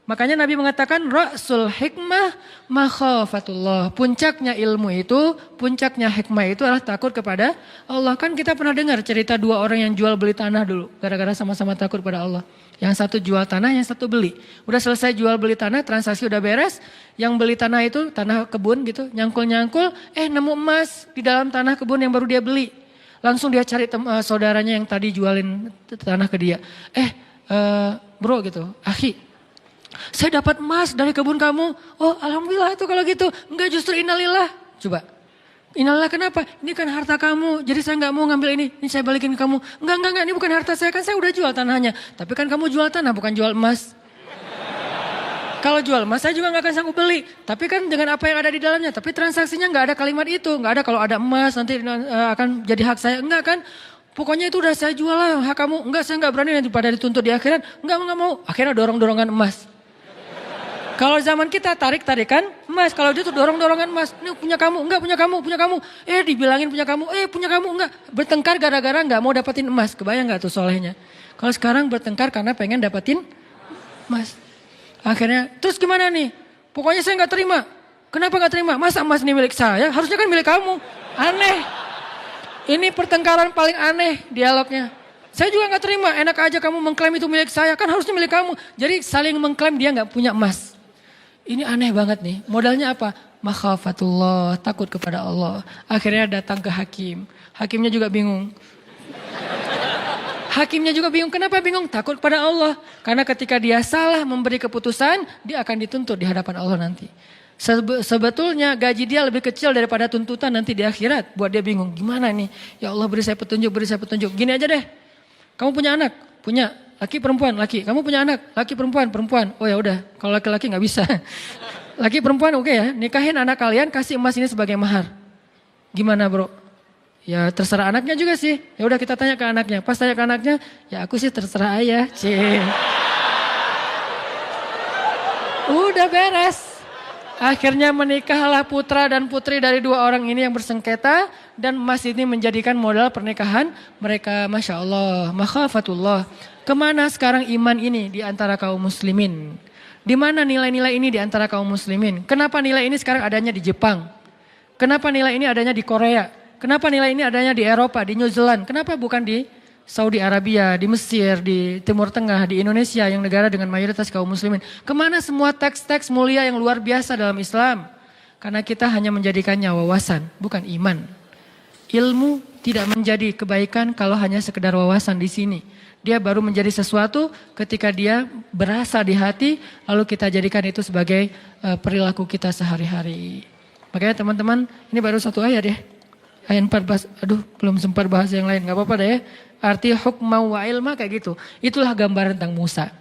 Makanya Nabi mengatakan Ra'sul hikmah makhafatullah. Puncaknya ilmu itu, puncaknya hikmah itu adalah takut kepada Allah. Kan kita pernah dengar cerita dua orang yang jual beli tanah dulu. Gara-gara sama-sama takut pada Allah. Yang satu jual tanah, yang satu beli. Udah selesai jual beli tanah, transaksi udah beres. Yang beli tanah itu, tanah kebun gitu, nyangkul-nyangkul. Nemu emas di dalam tanah kebun yang baru dia beli. Langsung dia cari saudaranya yang tadi jualin tanah ke dia. Bro gitu, akhi. Saya dapat emas dari kebun kamu. Oh alhamdulillah itu kalau gitu. Enggak justru innalillah. Coba. Innalillah kenapa? Ini kan harta kamu. Jadi saya gak mau ngambil ini. Ini saya balikin ke kamu. Enggak. Ini bukan harta saya. Kan saya udah jual tanahnya. Tapi kan kamu jual tanah bukan jual emas. Kalau jual emas saya juga gak akan sanggup beli. Tapi kan dengan apa yang ada di dalamnya. Tapi transaksinya gak ada kalimat itu. Gak ada kalau ada emas nanti akan jadi hak saya. Enggak kan. Pokoknya itu udah saya jual lah hak kamu. Enggak saya gak berani nanti pada dituntut di akhirat. Enggak mau. Akhirnya dorong-dorongan emas. Kalau zaman kita tarik-tarikan emas. Kalau dia tuh dorong-dorongan emas. Ini punya kamu, enggak punya kamu. Dibilangin punya kamu, punya kamu, enggak. Bertengkar gara-gara enggak mau dapetin emas. Kebayang enggak tuh solehnya. Kalau sekarang bertengkar karena pengen dapetin emas. Akhirnya, terus gimana nih? Pokoknya saya enggak terima. Kenapa enggak terima? Masa emas ini milik saya? Harusnya kan milik kamu. Aneh. Ini pertengkaran paling aneh dialognya. Saya juga enggak terima. Enak aja kamu mengklaim itu milik saya. Kan harusnya milik kamu. Jadi saling mengklaim dia enggak punya emas. Ini aneh banget nih. Modalnya apa? Makhafatullah, takut kepada Allah. Akhirnya datang ke hakim. Hakimnya juga bingung. Kenapa bingung? Takut kepada Allah. Karena ketika dia salah memberi keputusan, dia akan dituntut di hadapan Allah nanti. Sebetulnya gaji dia lebih kecil daripada tuntutan nanti di akhirat. Buat dia bingung. Gimana nih? Ya Allah beri saya petunjuk. Gini aja deh. Kamu punya anak? Punya. Laki perempuan, laki. Kamu punya anak, laki perempuan. Oh ya udah, kalau laki-laki nggak bisa. Laki perempuan oke ya, nikahin anak kalian, kasih emas ini sebagai mahar. Gimana bro? Ya terserah anaknya juga sih. Ya udah kita tanya ke anaknya. Pas tanya ke anaknya, ya aku sih terserah ayah. Udah beres. Akhirnya menikahlah putra dan putri dari dua orang ini yang bersengketa. Dan emas ini menjadikan modal pernikahan mereka. Masya Allah, makhafatullah. Kemana sekarang iman ini di antara kaum muslimin? Di mana nilai-nilai ini di antara kaum muslimin? Kenapa nilai ini sekarang adanya di Jepang? Kenapa nilai ini adanya di Korea? Kenapa nilai ini adanya di Eropa, di New Zealand? Kenapa bukan di Saudi Arabia, di Mesir, di Timur Tengah, di Indonesia yang negara dengan mayoritas kaum muslimin? Kemana semua teks-teks mulia yang luar biasa dalam Islam? Karena kita hanya menjadikannya wawasan, bukan iman. Ilmu tidak menjadi kebaikan kalau hanya sekedar wawasan di sini. Dia baru menjadi sesuatu ketika dia berasa di hati, lalu kita jadikan itu sebagai perilaku kita sehari-hari. Makanya teman-teman, ini baru satu ayat ya. Ayat 14, belum sempat bahas yang lain, gak apa-apa deh ya. Arti hukma wa ilma kayak gitu. Itulah gambaran tentang Musa.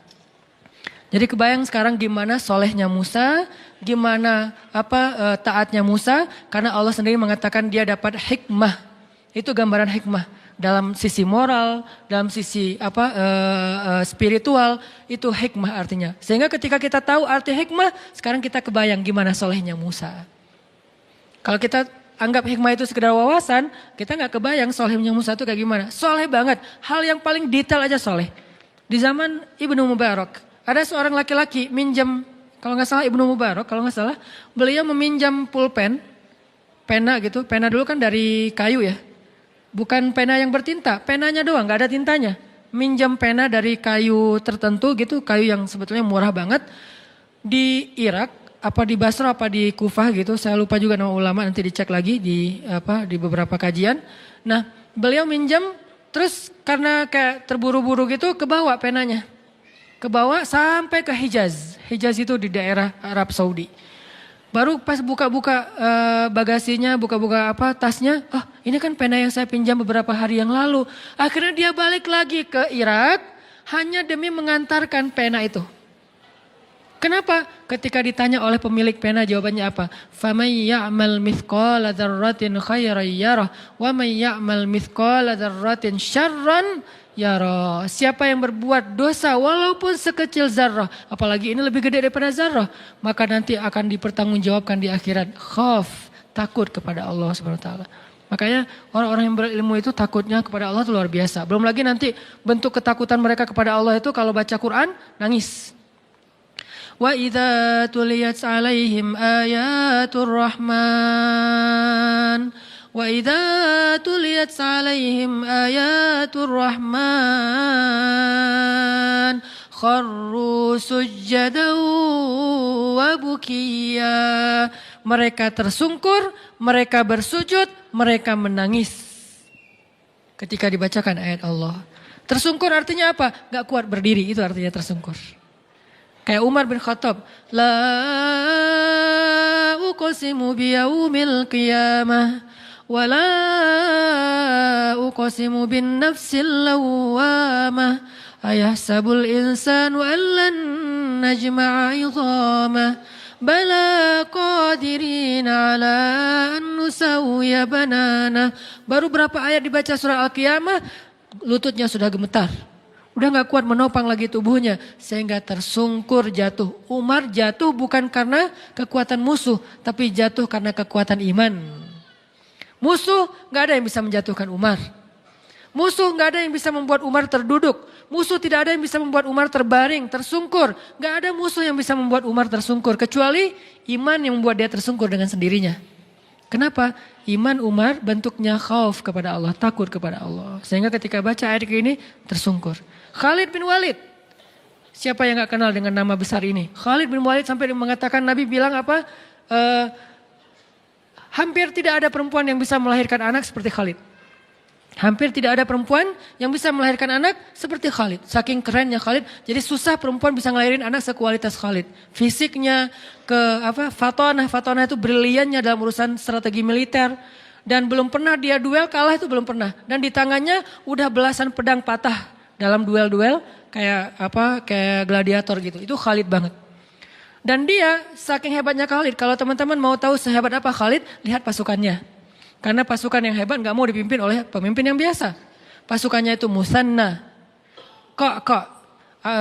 Jadi kebayang sekarang gimana solehnya Musa, gimana taatnya Musa, karena Allah sendiri mengatakan dia dapat hikmah. Itu gambaran hikmah. Dalam sisi moral, dalam sisi spiritual, itu hikmah artinya. Sehingga ketika kita tahu arti hikmah, sekarang kita kebayang gimana solehnya Musa. Kalau kita anggap hikmah itu sekedar wawasan, kita gak kebayang solehnya Musa itu kayak gimana. Soleh banget, hal yang paling detail aja soleh. Di zaman Ibnu Mubarak, ada seorang laki-laki minjem kalau nggak salah Ibnu Mubarak, kalau nggak salah beliau meminjam pulpen, pena gitu. Pena dulu kan dari kayu ya, bukan pena yang bertinta, penanya doang, nggak ada tintanya. Minjam pena dari kayu tertentu gitu, kayu yang sebetulnya murah banget di Irak, apa di Basra, apa di Kufah gitu. Saya lupa juga nama ulama, nanti dicek lagi di beberapa kajian. Nah, beliau minjam, terus karena kayak terburu-buru gitu, kebawa penanya. Kebawa sampai ke Hijaz. Hijaz itu di daerah Arab Saudi. Baru pas buka-buka bagasinya, buka-buka tasnya, ini kan pena yang saya pinjam beberapa hari yang lalu. Akhirnya dia balik lagi ke Irak hanya demi mengantarkan pena itu. Kenapa? Ketika ditanya oleh pemilik pena, jawabannya apa? فَمَنْ يَعْمَلْ مِثْقَالَ ذَرَّةٍ خَيْرًا يَرَهُ وَمَنْ يَعْمَلْ مِثْقَالَ ذَرَّةٍ شَرًّا يَرَهُ. Siapa yang berbuat dosa walaupun sekecil zarrah, apalagi ini lebih gede daripada zarrah, maka nanti akan dipertanggungjawabkan di akhirat. Khauf, takut kepada Allah Subhanahu wa taala. Makanya orang-orang yang berilmu itu takutnya kepada Allah itu luar biasa. Belum lagi nanti bentuk ketakutan mereka kepada Allah itu kalau baca Quran nangis. وَإِذَا تُلِيَتْ عَلَيْهِمْ آيَاتُ الرَّحْمَنِ وَإِذَا تُلِيَتْ عَلَيْهِمْ آيَاتُ الرَّحْمَنِ خَرُّوا سُجَّدًا وَبُكِيًّا. Mereka tersungkur, mereka bersujud, mereka menangis ketika dibacakan ayat Allah. Tersungkur artinya apa? Gak kuat berdiri, itu artinya tersungkur. Kayak Umar bin Khattab, la uqsimu biyaumil qiyamah wa la uqsimu bin nafsil lawwamah ayahsabul insanu an lan najma'a 'idhamah bala qadirin ala an nusawwiya banana. Baru berapa ayat dibaca surah Al-Qiyamah, lututnya sudah gemetar. Udah gak kuat menopang lagi tubuhnya sehingga tersungkur jatuh. Umar jatuh bukan karena kekuatan musuh, tapi jatuh karena kekuatan iman. Musuh gak ada yang bisa menjatuhkan Umar. Musuh gak ada yang bisa membuat Umar terduduk. Musuh tidak ada yang bisa membuat Umar terbaring, tersungkur. Gak ada musuh yang bisa membuat Umar tersungkur kecuali iman yang membuat dia tersungkur dengan sendirinya. Kenapa? Iman Umar bentuknya khauf kepada Allah, takut kepada Allah. Sehingga ketika baca ayat ini tersungkur. Khalid bin Walid. Siapa yang gak kenal dengan nama besar ini? Khalid bin Walid sampai mengatakan, Nabi bilang apa? Hampir tidak ada perempuan yang bisa melahirkan anak seperti Khalid. Hampir tidak ada perempuan yang bisa melahirkan anak seperti Khalid. Saking kerennya Khalid, jadi susah perempuan bisa ngelahirin anak sekualitas Khalid. Fisiknya, fatonah itu briliannya dalam urusan strategi militer. Dan belum pernah dia duel, kalah itu belum pernah. Dan di tangannya udah belasan pedang patah dalam duel-duel kayak gladiator gitu. Itu Khalid banget. Dan dia saking hebatnya Khalid, kalau teman-teman mau tahu sehebat apa Khalid, lihat pasukannya. Karena pasukan yang hebat gak mau dipimpin oleh pemimpin yang biasa. Pasukannya itu Musanna,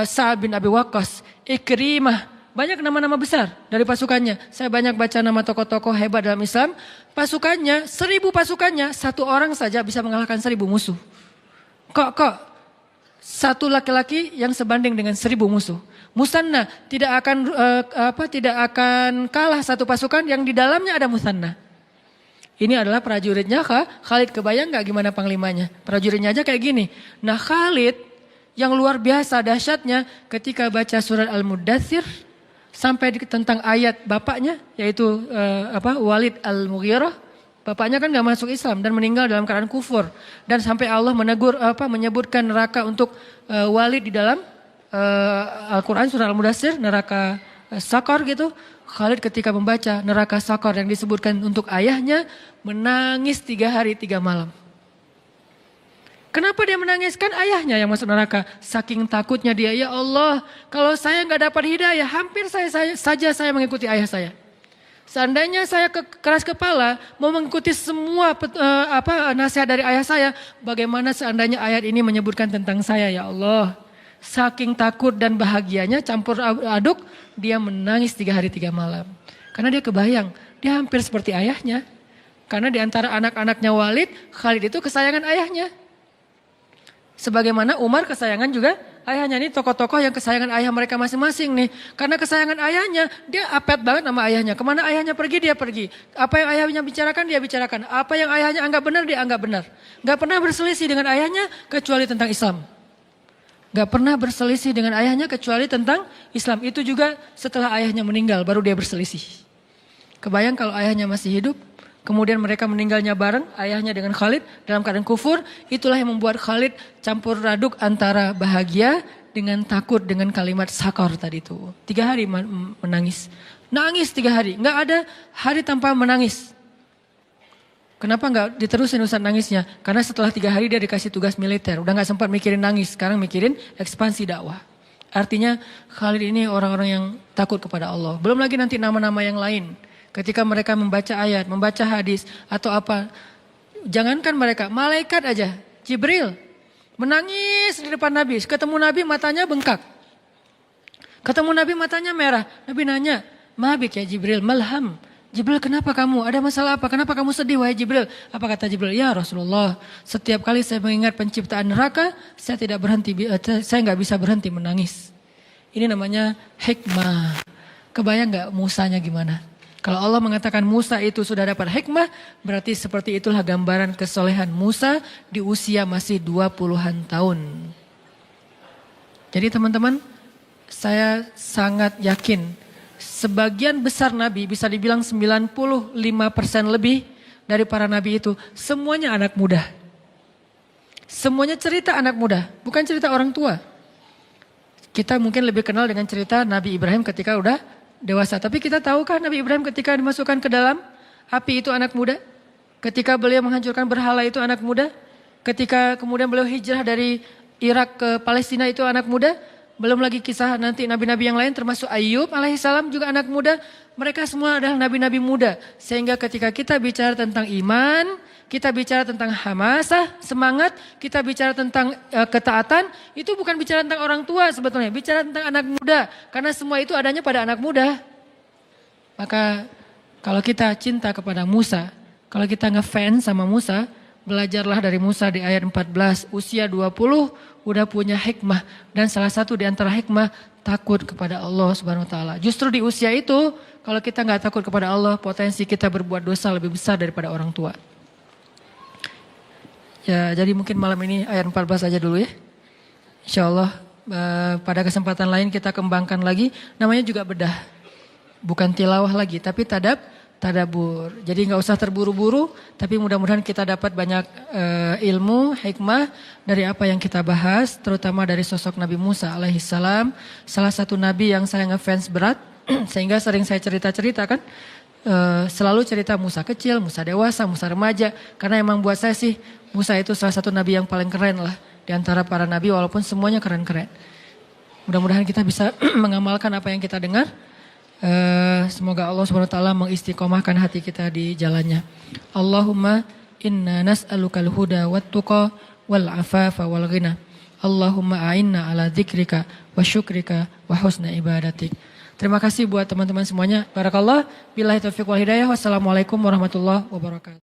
Sa'ad bin Abi Waqqas, Ikrimah. Banyak nama-nama besar dari pasukannya. Saya banyak baca nama tokoh-tokoh hebat dalam Islam. Pasukannya, 1000 pasukannya, satu orang saja bisa mengalahkan 1000 musuh. Satu laki-laki yang sebanding dengan 1000 musuh. Musanna tidak akan kalah satu pasukan yang di dalamnya ada Musanna. Ini adalah prajuritnya Khalid. Kebayang gak gimana panglimanya? Prajuritnya aja kayak gini. Nah Khalid yang luar biasa dahsyatnya ketika baca surat Al-Muddathir sampai tentang ayat bapaknya yaitu Walid Al-Mughirah. Bapaknya kan gak masuk Islam dan meninggal dalam keadaan kufur. Dan sampai Allah menyebutkan neraka untuk Walid di dalam Al-Quran surah Al-Muddathir, neraka Sakar gitu. Khalid ketika membaca neraka Sakar yang disebutkan untuk ayahnya menangis 3 hari 3 malam. Kenapa dia menangiskan? Ayahnya yang masuk neraka. Saking takutnya dia, ya Allah, kalau saya gak dapat hidayah, hampir saya mengikuti ayah saya. Seandainya saya keras kepala mau mengikuti semua nasihat dari ayah saya, bagaimana seandainya ayat ini menyebutkan tentang saya, ya Allah. Saking takut dan bahagianya campur aduk, dia menangis 3 hari 3 malam. Karena dia kebayang, dia hampir seperti ayahnya. Karena di antara anak-anaknya Walid, Khalid itu kesayangan ayahnya. Sebagaimana Umar kesayangan juga Ayahnya ini tokoh-tokoh yang kesayangan ayah mereka masing-masing nih. Karena kesayangan ayahnya, dia apet banget sama ayahnya. Kemana ayahnya pergi, dia pergi. Apa yang ayahnya bicarakan, dia bicarakan. Apa yang ayahnya anggap benar, dia anggap benar. Gak pernah berselisih dengan ayahnya kecuali tentang Islam. Gak pernah berselisih dengan ayahnya kecuali tentang Islam. Itu juga setelah ayahnya meninggal, baru dia berselisih. Kebayang kalau ayahnya masih hidup, kemudian mereka meninggalnya bareng, ayahnya dengan Khalid dalam keadaan kufur. Itulah yang membuat Khalid campur aduk antara bahagia dengan takut dengan kalimat sakor tadi itu. 3 hari menangis. Nangis 3 hari, nggak ada hari tanpa menangis. Kenapa nggak diterusin Ustaz nangisnya? Karena setelah 3 hari dia dikasih tugas militer. Udah nggak sempat mikirin nangis, sekarang mikirin ekspansi dakwah. Artinya Khalid ini orang-orang yang takut kepada Allah. Belum lagi nanti nama-nama yang lain. Ketika mereka membaca ayat, membaca hadis atau apa. Jangankan mereka, malaikat aja. Jibril menangis di depan Nabi. Ketemu Nabi matanya bengkak. Ketemu Nabi matanya merah. Nabi nanya, "Mabik ya Jibril, malham." Jibril, kenapa kamu? Ada masalah apa? Kenapa kamu sedih wahai Jibril? Apa kata Jibril? Ya Rasulullah, setiap kali saya mengingat penciptaan neraka, saya nggak bisa berhenti menangis. Ini namanya hikmah. Kebayang nggak Musanya gimana? Kalau Allah mengatakan Musa itu sudah dapat hikmah, berarti seperti itulah gambaran kesolehan Musa di usia masih 20-an tahun. Jadi teman-teman, saya sangat yakin sebagian besar nabi, bisa dibilang 95% lebih dari para nabi itu, semuanya anak muda. Semuanya cerita anak muda, bukan cerita orang tua. Kita mungkin lebih kenal dengan cerita Nabi Ibrahim ketika udah dewasa. Tapi kita tahukah Nabi Ibrahim ketika dimasukkan ke dalam api itu anak muda? Ketika beliau menghancurkan berhala itu anak muda? Ketika kemudian beliau hijrah dari Irak ke Palestina itu anak muda? Belum lagi kisah nanti nabi-nabi yang lain termasuk Ayub alaihissalam juga anak muda. Mereka semua adalah nabi-nabi muda. Sehingga ketika kita bicara tentang iman, kita bicara tentang hamasah, semangat, kita bicara tentang ketaatan, itu bukan bicara tentang orang tua sebetulnya, bicara tentang anak muda. Karena semua itu adanya pada anak muda. Maka kalau kita cinta kepada Musa, kalau kita ngefans sama Musa, belajarlah dari Musa di ayat 14, usia 20 udah punya hikmah. Dan salah satu di antara hikmah, takut kepada Allah Subhanahu Wa Taala. Justru di usia itu, kalau kita nggak takut kepada Allah, potensi kita berbuat dosa lebih besar daripada orang tua. Ya, jadi mungkin malam ini ayat 14 aja dulu ya. Insya Allah pada kesempatan lain kita kembangkan lagi. Namanya juga bedah. Bukan tilawah lagi, tapi tadabur. Jadi nggak usah terburu-buru, tapi mudah-mudahan kita dapat banyak ilmu, hikmah dari apa yang kita bahas, terutama dari sosok Nabi Musa alaihissalam. Salah satu nabi yang saya ngefans berat, sehingga sering saya cerita-cerita kan. Selalu cerita Musa kecil, Musa dewasa, Musa remaja. Karena emang buat saya sih Musa itu salah satu nabi yang paling keren lah di antara para nabi, walaupun semuanya keren-keren. Mudah-mudahan kita bisa mengamalkan apa yang kita dengar. Semoga Allah SWT mengistiqomahkan hati kita di jalannya. Allahumma inna nas'alukal huda wat tuqa wal afafa wal ghina. Allahumma a'inna ala dzikrika wa syukrika wa husna ibadatik. Terima kasih buat teman-teman semuanya. Barakallah. Billahi taufiq wal hidayah. Wassalamualaikum warahmatullahi wabarakatuh.